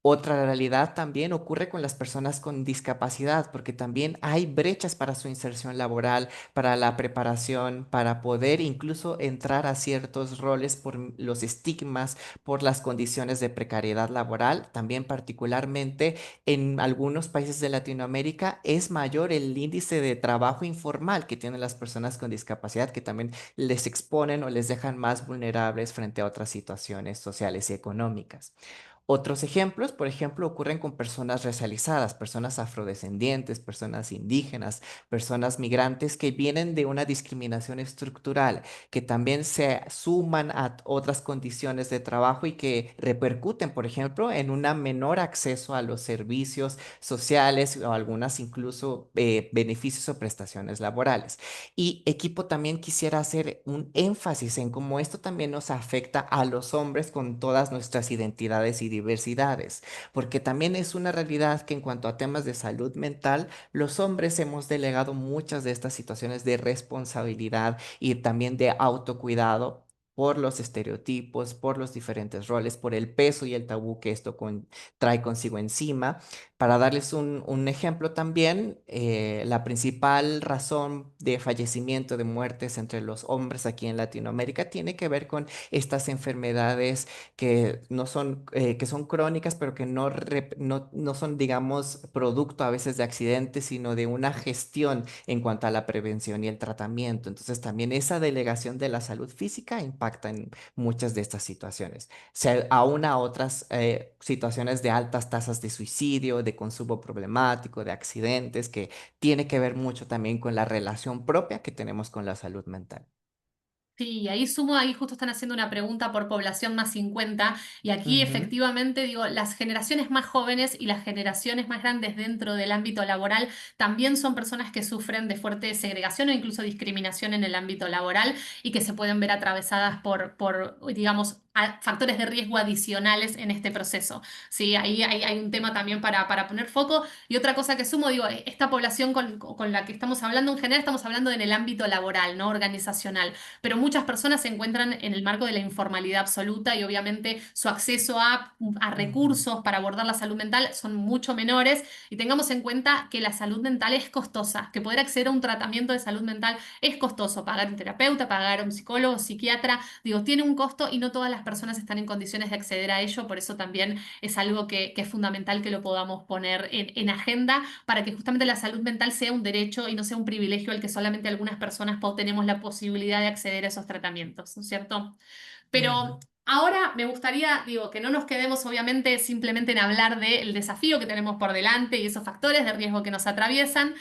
Otra realidad también ocurre con las personas con discapacidad, porque también hay brechas para su inserción laboral, para la preparación, para poder incluso entrar a ciertos roles por los estigmas, por las condiciones de precariedad laboral. También particularmente en algunos países de Latinoamérica es mayor el índice de trabajo informal que tienen las personas con discapacidad, que también les exponen o les dejan más vulnerables frente a otras situaciones sociales y económicas. Otros ejemplos, por ejemplo, ocurren con personas racializadas, personas afrodescendientes, personas indígenas, personas migrantes que vienen de una discriminación estructural, que también se suman a otras condiciones de trabajo y que repercuten, por ejemplo, en un menor acceso a los servicios sociales o algunas incluso beneficios o prestaciones laborales. Y equipo también quisiera hacer un énfasis en cómo esto también nos afecta a los hombres con todas nuestras identidades y diversidades, porque también es una realidad que en cuanto a temas de salud mental, los hombres hemos delegado muchas de estas situaciones de responsabilidad y también de autocuidado por los estereotipos, por los diferentes roles, por el peso y el tabú que esto trae consigo encima. Para darles un ejemplo también, la principal razón de fallecimiento, de muertes entre los hombres aquí en Latinoamérica tiene que ver con estas enfermedades que no son, que son crónicas, pero que no son, digamos, producto a veces de accidentes, sino de una gestión en cuanto a la prevención y el tratamiento. Entonces, también esa delegación de la salud física impacta en muchas de estas situaciones. Se aúna a otras situaciones de altas tasas de suicidio, de consumo problemático, de accidentes, que tiene que ver mucho también con la relación propia que tenemos con la salud mental. Sí, ahí sumo, ahí justo están haciendo una pregunta por población más 50 y aquí Ujú, efectivamente digo, las generaciones más jóvenes y las generaciones más grandes dentro del ámbito laboral también son personas que sufren de fuerte segregación o incluso discriminación en el ámbito laboral y que se pueden ver atravesadas por digamos, factores de riesgo adicionales en este proceso. Sí, ahí hay un tema también para poner foco y otra cosa que sumo, digo, esta población con la que estamos hablando en general estamos hablando en el ámbito laboral, no organizacional, pero muchas personas se encuentran en el marco de la informalidad absoluta y obviamente su acceso a ujú, recursos para abordar la salud mental son mucho menores y tengamos en cuenta que la salud mental es costosa, que poder acceder a un tratamiento de salud mental es costoso, pagar un terapeuta, pagar un psicólogo, psiquiatra, digo, tiene un costo y no todas las personas están en condiciones de acceder a ello, por eso también es algo que es fundamental que lo podamos poner en agenda para que justamente la salud mental sea un derecho y no sea un privilegio al que solamente algunas personas tenemos la posibilidad de acceder a esos tratamientos, ¿no es cierto? Pero ujú. Ahora me gustaría, digo, que no nos quedemos obviamente simplemente en hablar del desafío que tenemos por delante y esos factores de riesgo que nos atraviesan,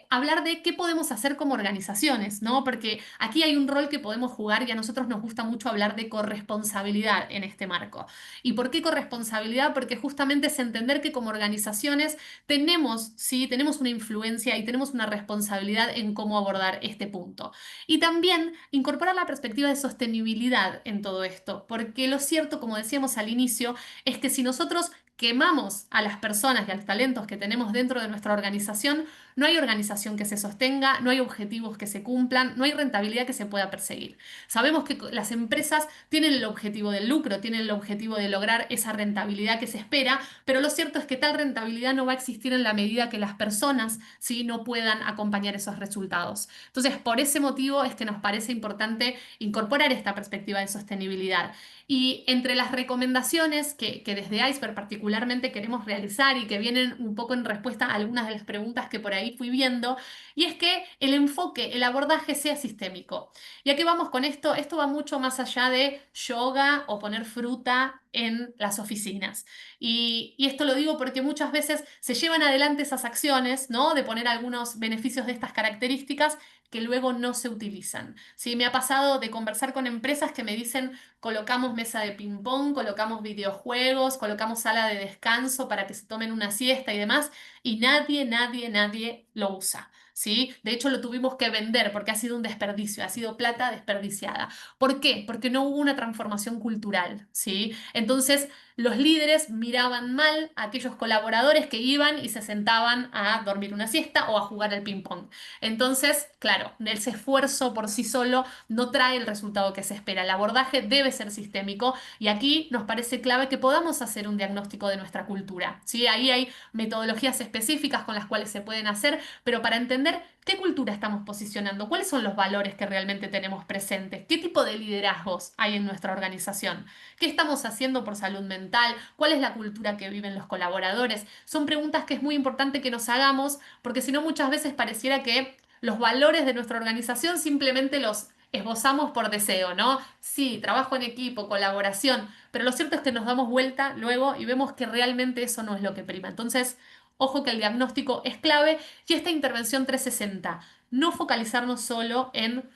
hablar de qué podemos hacer como organizaciones, ¿no? Porque aquí hay un rol que podemos jugar y a nosotros nos gusta mucho hablar de corresponsabilidad en este marco. ¿Y por qué corresponsabilidad? Porque justamente es entender que como organizaciones tenemos, sí, tenemos una influencia y tenemos una responsabilidad en cómo abordar este punto. Y también incorporar la perspectiva de sostenibilidad en todo esto, porque lo cierto, como decíamos al inicio, es que si nosotros quemamos a las personas y a los talentos que tenemos dentro de nuestra organización, no hay organización que se sostenga, no hay objetivos que se cumplan, no hay rentabilidad que se pueda perseguir. Sabemos que las empresas tienen el objetivo del lucro, tienen el objetivo de lograr esa rentabilidad que se espera, pero lo cierto es que tal rentabilidad no va a existir en la medida que las personas, ¿sí?, no puedan acompañar esos resultados. Entonces, por ese motivo es que nos parece importante incorporar esta perspectiva de sostenibilidad. Y entre las recomendaciones que desde Iceberg particularmente queremos realizar y que vienen un poco en respuesta a algunas de las preguntas que por ahí fui viendo, y es que el enfoque, el abordaje sea sistémico. ¿Y a qué vamos con esto? Esto va mucho más allá de yoga o poner fruta en las oficinas. Y esto lo digo porque muchas veces se llevan adelante esas acciones, ¿no? De poner algunos beneficios de estas características que luego no se utilizan. ¿Sí? Me ha pasado de conversar con empresas que me dicen, colocamos mesa de ping-pong, colocamos videojuegos, colocamos sala de descanso para que se tomen una siesta y demás, y nadie lo usa. ¿Sí? De hecho, lo tuvimos que vender porque ha sido un desperdicio, ha sido plata desperdiciada. ¿Por qué? Porque no hubo una transformación cultural, ¿sí? Entonces, los líderes miraban mal a aquellos colaboradores que iban y se sentaban a dormir una siesta o a jugar al ping-pong. Entonces, claro, ese esfuerzo por sí solo no trae el resultado que se espera. El abordaje debe ser sistémico y aquí nos parece clave que podamos hacer un diagnóstico de nuestra cultura. ¿Sí? Ahí hay metodologías específicas con las cuales se pueden hacer, pero para entender qué cultura estamos posicionando, cuáles son los valores que realmente tenemos presentes, qué tipo de liderazgos hay en nuestra organización, qué estamos haciendo por salud mental, cuál es la cultura que viven los colaboradores. Son preguntas que es muy importante que nos hagamos porque si no muchas veces pareciera que los valores de nuestra organización simplemente los esbozamos por deseo, ¿no? Sí, trabajo en equipo, colaboración, pero lo cierto es que nos damos vuelta luego y vemos que realmente eso no es lo que prima. Entonces, ojo que el diagnóstico es clave y esta intervención 360, no focalizarnos solo en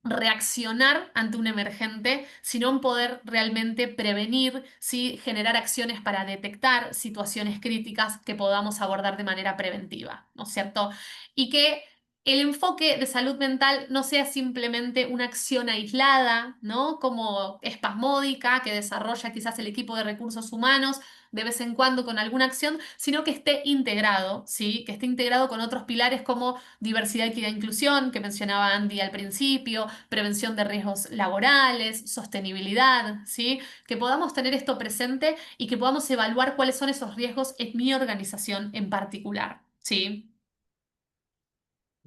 reaccionar ante un emergente, sino en poder realmente prevenir, ¿sí? Generar acciones para detectar situaciones críticas que podamos abordar de manera preventiva, ¿no es cierto? Y que el enfoque de salud mental no sea simplemente una acción aislada, ¿no? Como espasmódica que desarrolla quizás el equipo de recursos humanos de vez en cuando con alguna acción, sino que esté integrado, ¿sí? Que esté integrado con otros pilares como diversidad, equidad e inclusión, que mencionaba Andy al principio, prevención de riesgos laborales, sostenibilidad, ¿sí? Que podamos tener esto presente y que podamos evaluar cuáles son esos riesgos en mi organización en particular, ¿sí?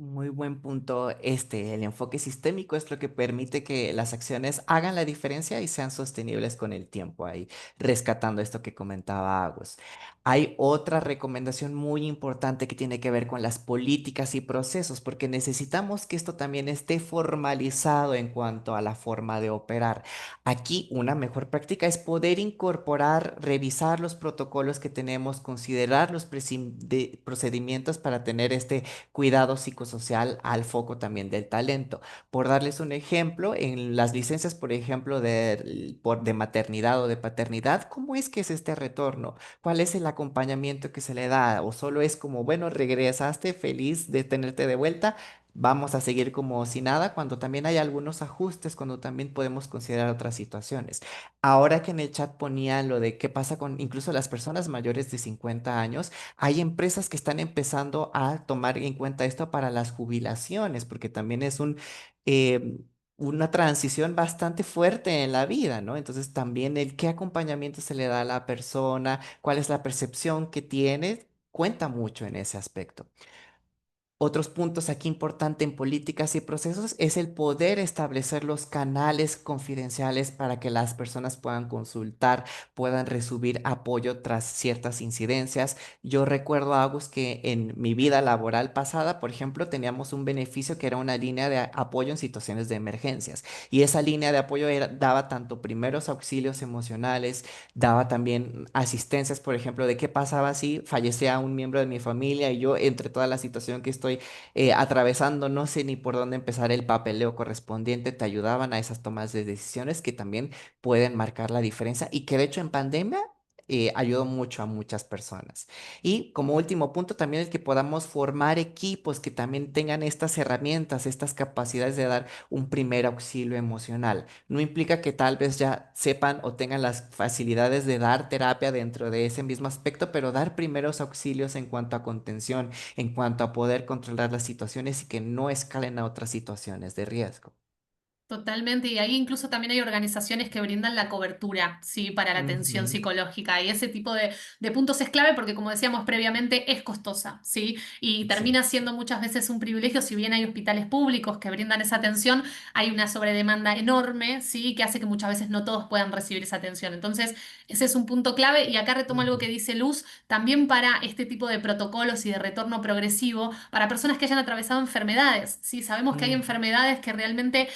Muy buen punto este. El enfoque sistémico es lo que permite que las acciones hagan la diferencia y sean sostenibles con el tiempo, ahí rescatando esto que comentaba Agus. Hay otra recomendación muy importante que tiene que ver con las políticas y procesos, porque necesitamos que esto también esté formalizado en cuanto a la forma de operar. Aquí una mejor práctica es poder incorporar, revisar los protocolos que tenemos, considerar los procedimientos para tener este cuidado psicosocial al foco también del talento. Por darles un ejemplo, en las licencias, por ejemplo, de maternidad o de paternidad, ¿cómo es que es este retorno? ¿Cuál es el acompañamiento que se le da? ¿O solo es como, bueno, regresaste feliz de tenerte de vuelta? Vamos a seguir como si nada, cuando también hay algunos ajustes, cuando también podemos considerar otras situaciones. Ahora que en el chat ponían lo de qué pasa con incluso las personas mayores de 50 años, hay empresas que están empezando a tomar en cuenta esto para las jubilaciones, porque también es eh, una transición bastante fuerte en la vida, ¿no? Entonces también el qué acompañamiento se le da a la persona, cuál es la percepción que tiene, cuenta mucho en ese aspecto. Otros puntos aquí importante en políticas y procesos es el poder establecer los canales confidenciales para que las personas puedan consultar, puedan recibir apoyo tras ciertas incidencias. Yo recuerdo, Agus, que en mi vida laboral pasada, por ejemplo, teníamos un beneficio que era una línea de apoyo en situaciones de emergencias. Y esa línea de apoyo daba tanto primeros auxilios emocionales, daba también asistencias, por ejemplo, de qué pasaba si fallecía un miembro de mi familia y yo, entre toda la situación que estoy atravesando, no sé ni por dónde empezar el papeleo correspondiente, te ayudaban a esas tomas de decisiones que también pueden marcar la diferencia y que de hecho en pandemia ayudó mucho a muchas personas. Y como último punto, también el que podamos formar equipos que también tengan estas herramientas, estas capacidades de dar un primer auxilio emocional. No implica que tal vez ya sepan o tengan las facilidades de dar terapia dentro de ese mismo aspecto, pero dar primeros auxilios en cuanto a contención, en cuanto a poder controlar las situaciones y que no escalen a otras situaciones de riesgo. Totalmente, y ahí incluso también hay organizaciones que brindan la cobertura, sí, para la atención Ujú. psicológica, y ese tipo de puntos es clave porque, como decíamos previamente, es costosa, sí, y Sí. termina siendo muchas veces un privilegio. Si bien hay hospitales públicos que brindan esa atención, hay una sobredemanda enorme, sí, que hace que muchas veces no todos puedan recibir esa atención. Entonces, ese es un punto clave, y acá retomo algo Ujú. que dice Luz, también para este tipo de protocolos y de retorno progresivo, para personas que hayan atravesado enfermedades, sí, sabemos que hay Ujú. enfermedades que realmente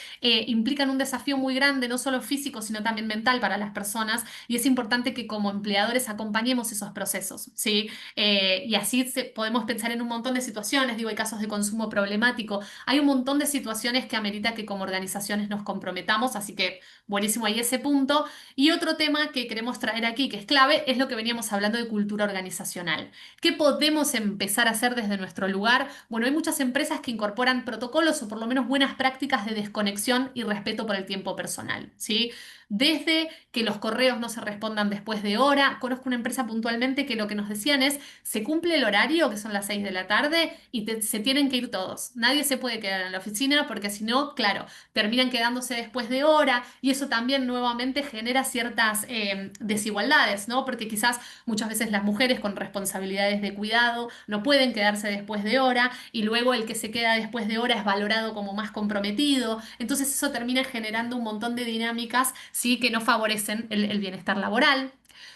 implican un desafío muy grande, no solo físico, sino también mental para las personas, y es importante que como empleadores acompañemos esos procesos, ¿sí? Y así podemos pensar en un montón de situaciones, digo, hay casos de consumo problemático, hay un montón de situaciones que amerita que como organizaciones nos comprometamos, así que buenísimo ahí ese punto. Y otro tema que queremos traer aquí, que es clave, es lo que veníamos hablando de cultura organizacional. ¿Qué podemos empezar a hacer desde nuestro lugar? Bueno, hay muchas empresas que incorporan protocolos o por lo menos buenas prácticas de desconexión y respeto por el tiempo personal, ¿sí? Desde que los correos no se respondan después de hora. Conozco una empresa puntualmente que lo que nos decían es, se cumple el horario, que son las 6 de la tarde, y se tienen que ir todos. Nadie se puede quedar en la oficina porque si no, claro, terminan quedándose después de hora, y eso también nuevamente genera ciertas desigualdades, ¿no? Porque quizás muchas veces las mujeres con responsabilidades de cuidado no pueden quedarse después de hora, y luego el que se queda después de hora es valorado como más comprometido. Entonces eso termina generando un montón de dinámicas, sí, que no favorecen el bienestar laboral.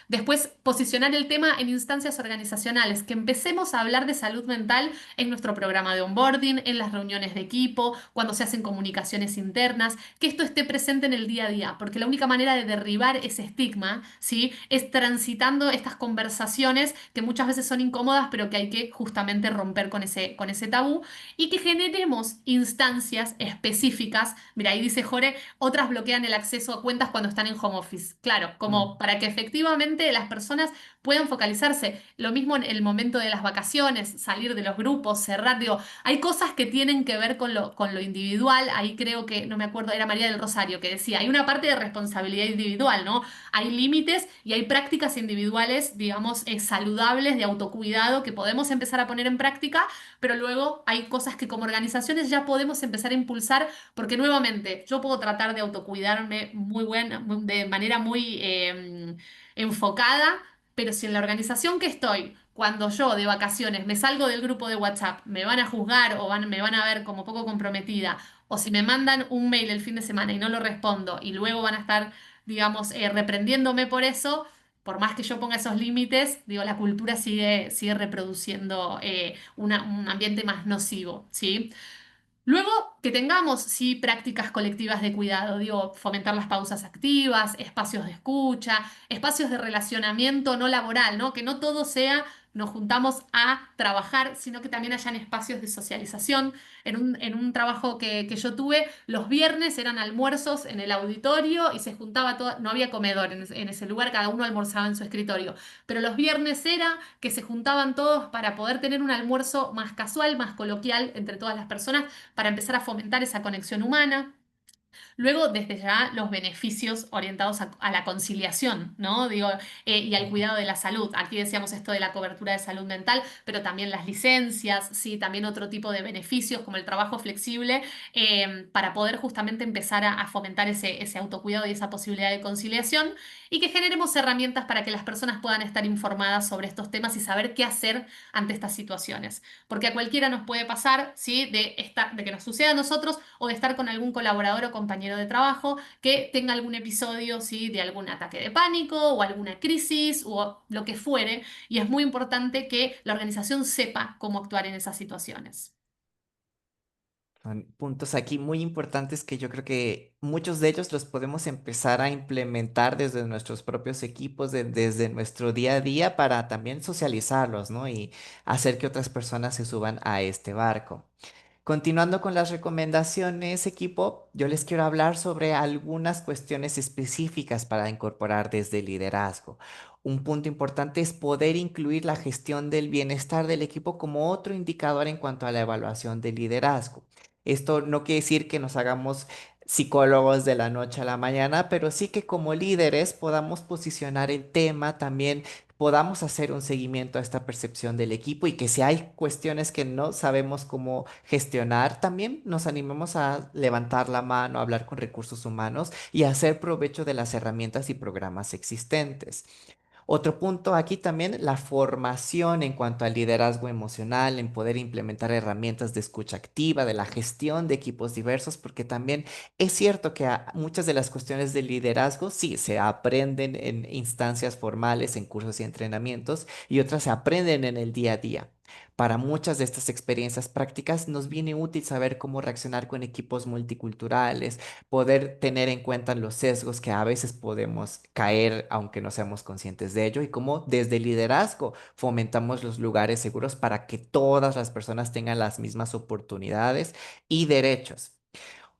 Después, posicionar el tema en instancias organizacionales, que empecemos a hablar de salud mental en nuestro programa de onboarding, en las reuniones de equipo, cuando se hacen comunicaciones internas, que esto esté presente en el día a día, porque la única manera de derribar ese estigma, ¿sí? Es transitando estas conversaciones que muchas veces son incómodas, pero que hay que justamente romper con ese tabú, y que generemos instancias específicas. Mira, ahí dice Jore, otras bloquean el acceso a cuentas cuando están en home office. Claro, como para que efectivamente las personas puedan focalizarse. Lo mismo en el momento de las vacaciones, salir de los grupos, cerrar. Digo, hay cosas que tienen que ver con lo individual. Ahí creo que, no me acuerdo, era María del Rosario que decía, hay una parte de responsabilidad individual, ¿no? Hay límites y hay prácticas individuales, digamos, saludables de autocuidado que podemos empezar a poner en práctica, pero luego hay cosas que como organizaciones ya podemos empezar a impulsar, porque nuevamente yo puedo tratar de autocuidarme muy buena, de manera muy enfocada, pero si en la organización que estoy, cuando yo de vacaciones me salgo del grupo de WhatsApp, me van a juzgar o me van a ver como poco comprometida, o si me mandan un mail el fin de semana y no lo respondo y luego van a estar, digamos, reprendiéndome por eso. Por más que yo ponga esos límites, digo, la cultura sigue reproduciendo un ambiente más nocivo, ¿sí? Luego, que tengamos, sí, prácticas colectivas de cuidado, digo, fomentar las pausas activas, espacios de escucha, espacios de relacionamiento no laboral, ¿no? Que no todo sea nos juntamos a trabajar, sino que también hayan espacios de socialización. En un trabajo que yo tuve, los viernes eran almuerzos en el auditorio y se juntaba todo, no había comedor en ese lugar, cada uno almorzaba en su escritorio, pero los viernes era que se juntaban todos para poder tener un almuerzo más casual, más coloquial entre todas las personas, para empezar a fomentar esa conexión humana. Luego, desde ya, los beneficios orientados a la conciliación, ¿no? Digo, y al Ujú. cuidado de la salud. Aquí decíamos esto de la cobertura de salud mental, pero también las licencias, sí, también otro tipo de beneficios como el trabajo flexible, para poder justamente empezar a fomentar ese autocuidado y esa posibilidad de conciliación y que generemos herramientas para que las personas puedan estar informadas sobre estos temas y saber qué hacer ante estas situaciones. Porque a cualquiera nos puede pasar, ¿sí? De que nos suceda a nosotros o de estar con algún colaborador o compañero de trabajo que tenga algún episodio, ¿sí? De algún ataque de pánico o alguna crisis o lo que fuere. Y es muy importante que la organización sepa cómo actuar en esas situaciones. Son puntos aquí muy importantes que yo creo que muchos de ellos los podemos empezar a implementar desde nuestros propios equipos, desde nuestro día a día para también socializarlos, ¿no? Y hacer que otras personas se suban a este barco. Continuando con las recomendaciones, equipo, yo les quiero hablar sobre algunas cuestiones específicas para incorporar desde el liderazgo. Un punto importante es poder incluir la gestión del bienestar del equipo como otro indicador en cuanto a la evaluación del liderazgo. Esto no quiere decir que nos hagamos psicólogos de la noche a la mañana, pero sí que como líderes podamos posicionar el tema también, podamos hacer un seguimiento a esta percepción del equipo y que si hay cuestiones que no sabemos cómo gestionar, también nos animemos a levantar la mano, a hablar con recursos humanos y a hacer provecho de las herramientas y programas existentes. Otro punto aquí también, la formación en cuanto al liderazgo emocional, en poder implementar herramientas de escucha activa, de la gestión de equipos diversos, porque también es cierto que muchas de las cuestiones de liderazgo sí se aprenden en instancias formales, en cursos y entrenamientos, y otras se aprenden en el día a día. Para muchas de estas experiencias prácticas nos viene útil saber cómo reaccionar con equipos multiculturales, poder tener en cuenta los sesgos que a veces podemos caer aunque no seamos conscientes de ello y cómo desde el liderazgo fomentamos los lugares seguros para que todas las personas tengan las mismas oportunidades y derechos.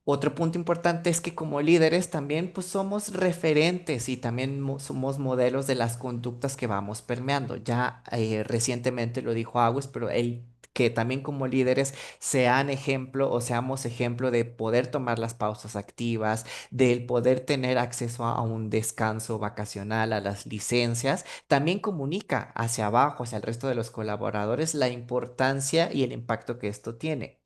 Otro punto importante es que como líderes también pues somos referentes y también somos modelos de las conductas que vamos permeando. Ya recientemente lo dijo Agus, pero el que también como líderes sean ejemplo o seamos ejemplo de poder tomar las pausas activas, del poder tener acceso a un descanso vacacional, a las licencias, también comunica hacia abajo, hacia el resto de los colaboradores, la importancia y el impacto que esto tiene.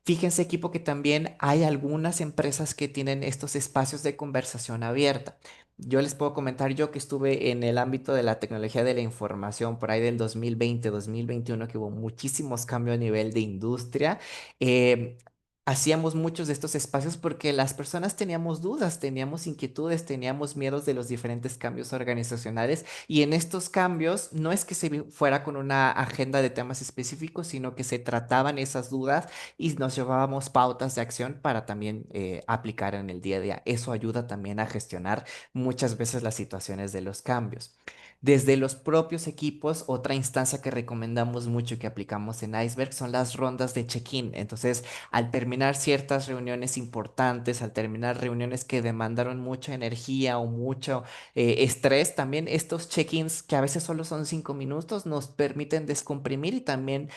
Fíjense, equipo, que también hay algunas empresas que tienen estos espacios de conversación abierta. Yo les puedo comentar, yo que estuve en el ámbito de la tecnología de la información por ahí del 2020, 2021, que hubo muchísimos cambios a nivel de industria. Hacíamos muchos de estos espacios porque las personas teníamos dudas, teníamos inquietudes, teníamos miedos de los diferentes cambios organizacionales y en estos cambios no es que fuera con una agenda de temas específicos, sino que se trataban esas dudas y nos llevábamos pautas de acción para también aplicar en el día a día. Eso ayuda también a gestionar muchas veces las situaciones de los cambios. Desde los propios equipos, otra instancia que recomendamos mucho y que aplicamos en Iceberg son las rondas de check-in. Entonces, al terminar ciertas reuniones importantes, al terminar reuniones que demandaron mucha energía o mucho estrés, también estos check-ins que a veces solo son 5 minutos nos permiten descomprimir y también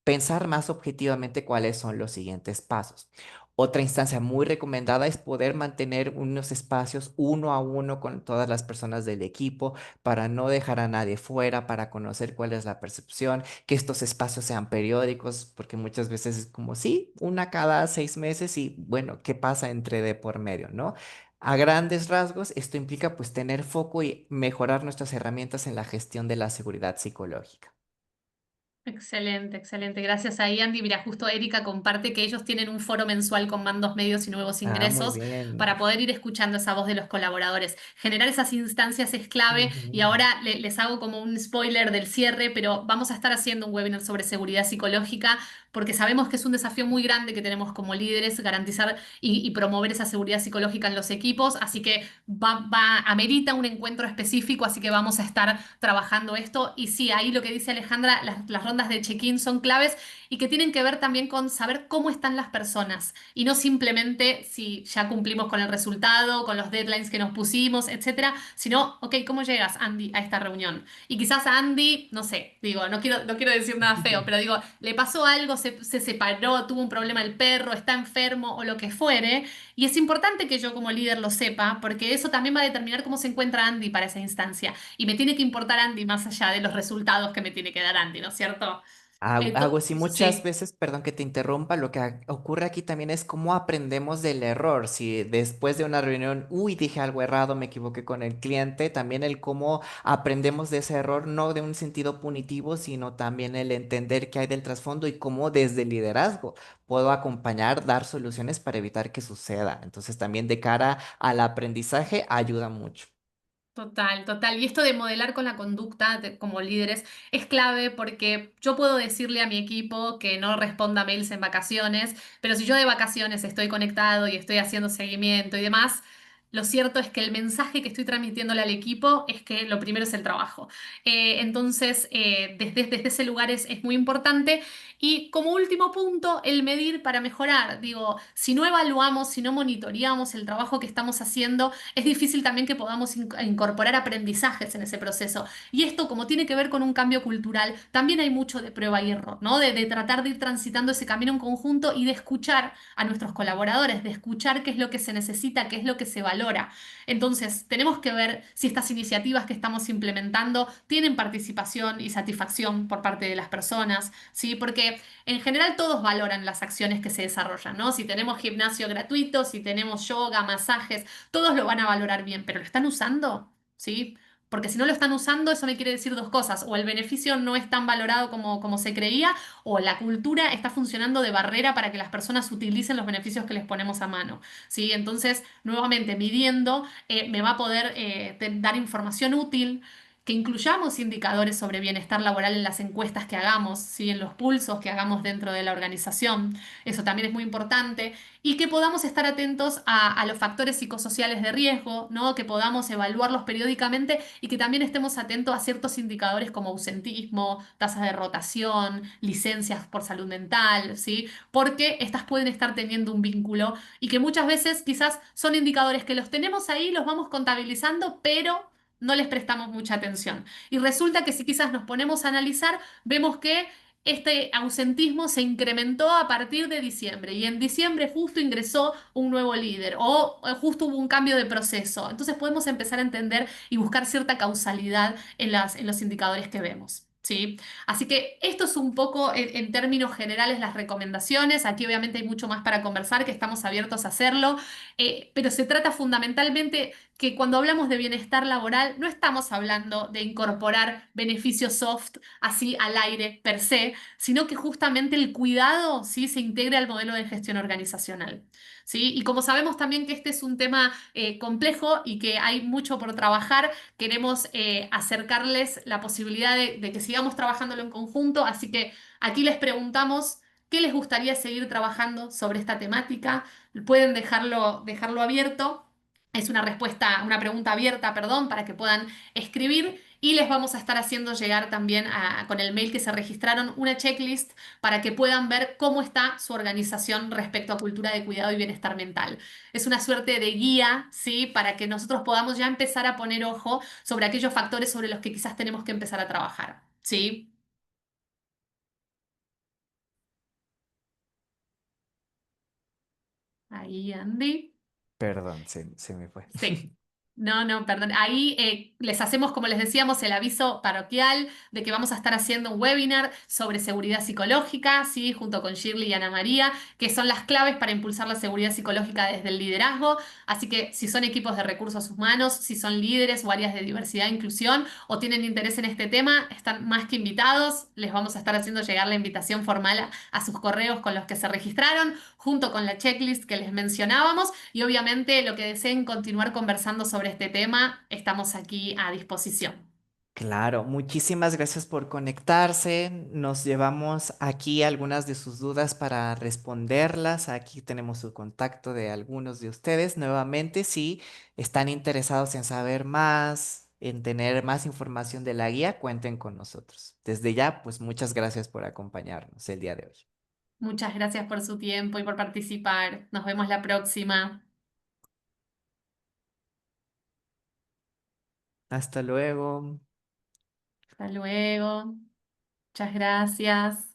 pensar más objetivamente cuáles son los siguientes pasos. Otra instancia muy recomendada es poder mantener unos espacios uno a uno con todas las personas del equipo para no dejar a nadie fuera, para conocer cuál es la percepción, que estos espacios sean periódicos, porque muchas veces es como, sí, una cada 6 meses y bueno, ¿qué pasa entre de por medio, no? A grandes rasgos, esto implica pues tener foco y mejorar nuestras herramientas en la gestión de la seguridad psicológica. Excelente, excelente. Gracias ahí, Andy. Mira, justo Erika comparte que ellos tienen un foro mensual con mandos medios y nuevos Ah, muy ingresos bien. para poder ir escuchando esa voz de los colaboradores. Generar esas instancias es clave y Ujú. ahora les hago como un spoiler del cierre, pero vamos a estar haciendo un webinar sobre seguridad psicológica porque sabemos que es un desafío muy grande que tenemos como líderes, garantizar y promover esa seguridad psicológica en los equipos. Así que amerita un encuentro específico, así que vamos a estar trabajando esto. Y sí, ahí lo que dice Alejandra, las rondas rondas de check-in son claves y que tienen que ver también con saber cómo están las personas y no simplemente si ya cumplimos con el resultado, con los deadlines que nos pusimos, etcétera, sino, ok, ¿cómo llegas, Andy, a esta reunión? Y quizás a Andy, no sé, digo, no quiero decir nada feo, pero digo, le pasó algo, se separó, tuvo un problema el perro, está enfermo o lo que fuere. Y es importante que yo como líder lo sepa, porque eso también va a determinar cómo se encuentra Andy para esa instancia. Y me tiene que importar Andy más allá de los resultados que me tiene que dar Andy, ¿no es cierto? Hago así muchas Sí. veces, perdón que te interrumpa, lo que ocurre aquí también es cómo aprendemos del error. Si después de una reunión, uy, dije algo errado, me equivoqué con el cliente, también el cómo aprendemos de ese error, no de un sentido punitivo, sino también el entender qué hay del trasfondo y cómo desde el liderazgo puedo acompañar, dar soluciones para evitar que suceda. Entonces también de cara al aprendizaje ayuda mucho. Total, total. Y esto de modelar con la conducta como líderes es clave porque yo puedo decirle a mi equipo que no responda mails en vacaciones, pero si yo de vacaciones estoy conectado y estoy haciendo seguimiento y demás, lo cierto es que el mensaje que estoy transmitiéndole al equipo es que lo primero es el trabajo. Entonces, desde ese lugar es muy importante. Y como último punto, el medir para mejorar. Digo, si no evaluamos, si no monitoreamos el trabajo que estamos haciendo, es difícil también que podamos incorporar aprendizajes en ese proceso. Y esto, como tiene que ver con un cambio cultural, también hay mucho de prueba y error, ¿no? De tratar de ir transitando ese camino en conjunto y de escuchar a nuestros colaboradores, de escuchar qué es lo que se necesita, qué es lo que se valora. Entonces, tenemos que ver si estas iniciativas que estamos implementando tienen participación y satisfacción por parte de las personas, ¿sí? Porque en general todos valoran las acciones que se desarrollan, ¿no? Si tenemos gimnasio gratuito, si tenemos yoga, masajes, todos lo van a valorar bien, pero ¿lo están usando? ¿Sí? Porque si no lo están usando, eso me quiere decir dos cosas. O el beneficio no es tan valorado como se creía, o la cultura está funcionando de barrera para que las personas utilicen los beneficios que les ponemos a mano. ¿Sí? Entonces, nuevamente, midiendo, me va a poder dar información útil. Que incluyamos indicadores sobre bienestar laboral en las encuestas que hagamos, ¿sí? En los pulsos que hagamos dentro de la organización. Eso también es muy importante y que podamos estar atentos a los factores psicosociales de riesgo, ¿no? Que podamos evaluarlos periódicamente y que también estemos atentos a ciertos indicadores como ausentismo, tasas de rotación, licencias por salud mental, ¿sí? Porque estas pueden estar teniendo un vínculo y que muchas veces quizás son indicadores que los tenemos ahí, los vamos contabilizando, pero no les prestamos mucha atención. Y resulta que si quizás nos ponemos a analizar, vemos que este ausentismo se incrementó a partir de diciembre y en diciembre justo ingresó un nuevo líder o justo hubo un cambio de proceso. Entonces podemos empezar a entender y buscar cierta causalidad en los indicadores que vemos. ¿Sí? Así que esto es un poco en términos generales las recomendaciones. Aquí obviamente hay mucho más para conversar, que estamos abiertos a hacerlo, pero se trata fundamentalmente que cuando hablamos de bienestar laboral no estamos hablando de incorporar beneficios soft así al aire per se, sino que justamente el cuidado, ¿sí? Se integre al modelo de gestión organizacional. ¿Sí? Y como sabemos también que este es un tema complejo y que hay mucho por trabajar, queremos acercarles la posibilidad de que sigamos trabajándolo en conjunto, así que aquí les preguntamos qué les gustaría seguir trabajando sobre esta temática. Pueden dejarlo abierto. Es una respuesta, una pregunta abierta, perdón, para que puedan escribir y les vamos a estar haciendo llegar también con el mail que se registraron una checklist para que puedan ver cómo está su organización respecto a cultura de cuidado y bienestar mental. Es una suerte de guía, ¿sí? Para que nosotros podamos ya empezar a poner ojo sobre aquellos factores sobre los que quizás tenemos que empezar a trabajar, ¿sí? Ahí, Andy. Perdón, se me fue. Sí. No, no, perdón. Ahí les hacemos, como les decíamos, el aviso parroquial de que vamos a estar haciendo un webinar sobre seguridad psicológica, ¿sí? Junto con Shirley y Ana María, que son las claves para impulsar la seguridad psicológica desde el liderazgo. Así que si son equipos de recursos humanos, si son líderes o áreas de diversidad e inclusión o tienen interés en este tema, están más que invitados. Les vamos a estar haciendo llegar la invitación formal a sus correos con los que se registraron, junto con la checklist que les mencionábamos. Y obviamente lo que deseen continuar conversando sobre este tema, estamos aquí a disposición. Claro, muchísimas gracias por conectarse. Nos llevamos aquí algunas de sus dudas para responderlas. Aquí tenemos su contacto de algunos de ustedes. Nuevamente, si están interesados en saber más, en tener más información de la guía, cuenten con nosotros. Desde ya, pues muchas gracias por acompañarnos el día de hoy. Muchas gracias por su tiempo y por participar. Nos vemos la próxima. Hasta luego. Hasta luego. Muchas gracias.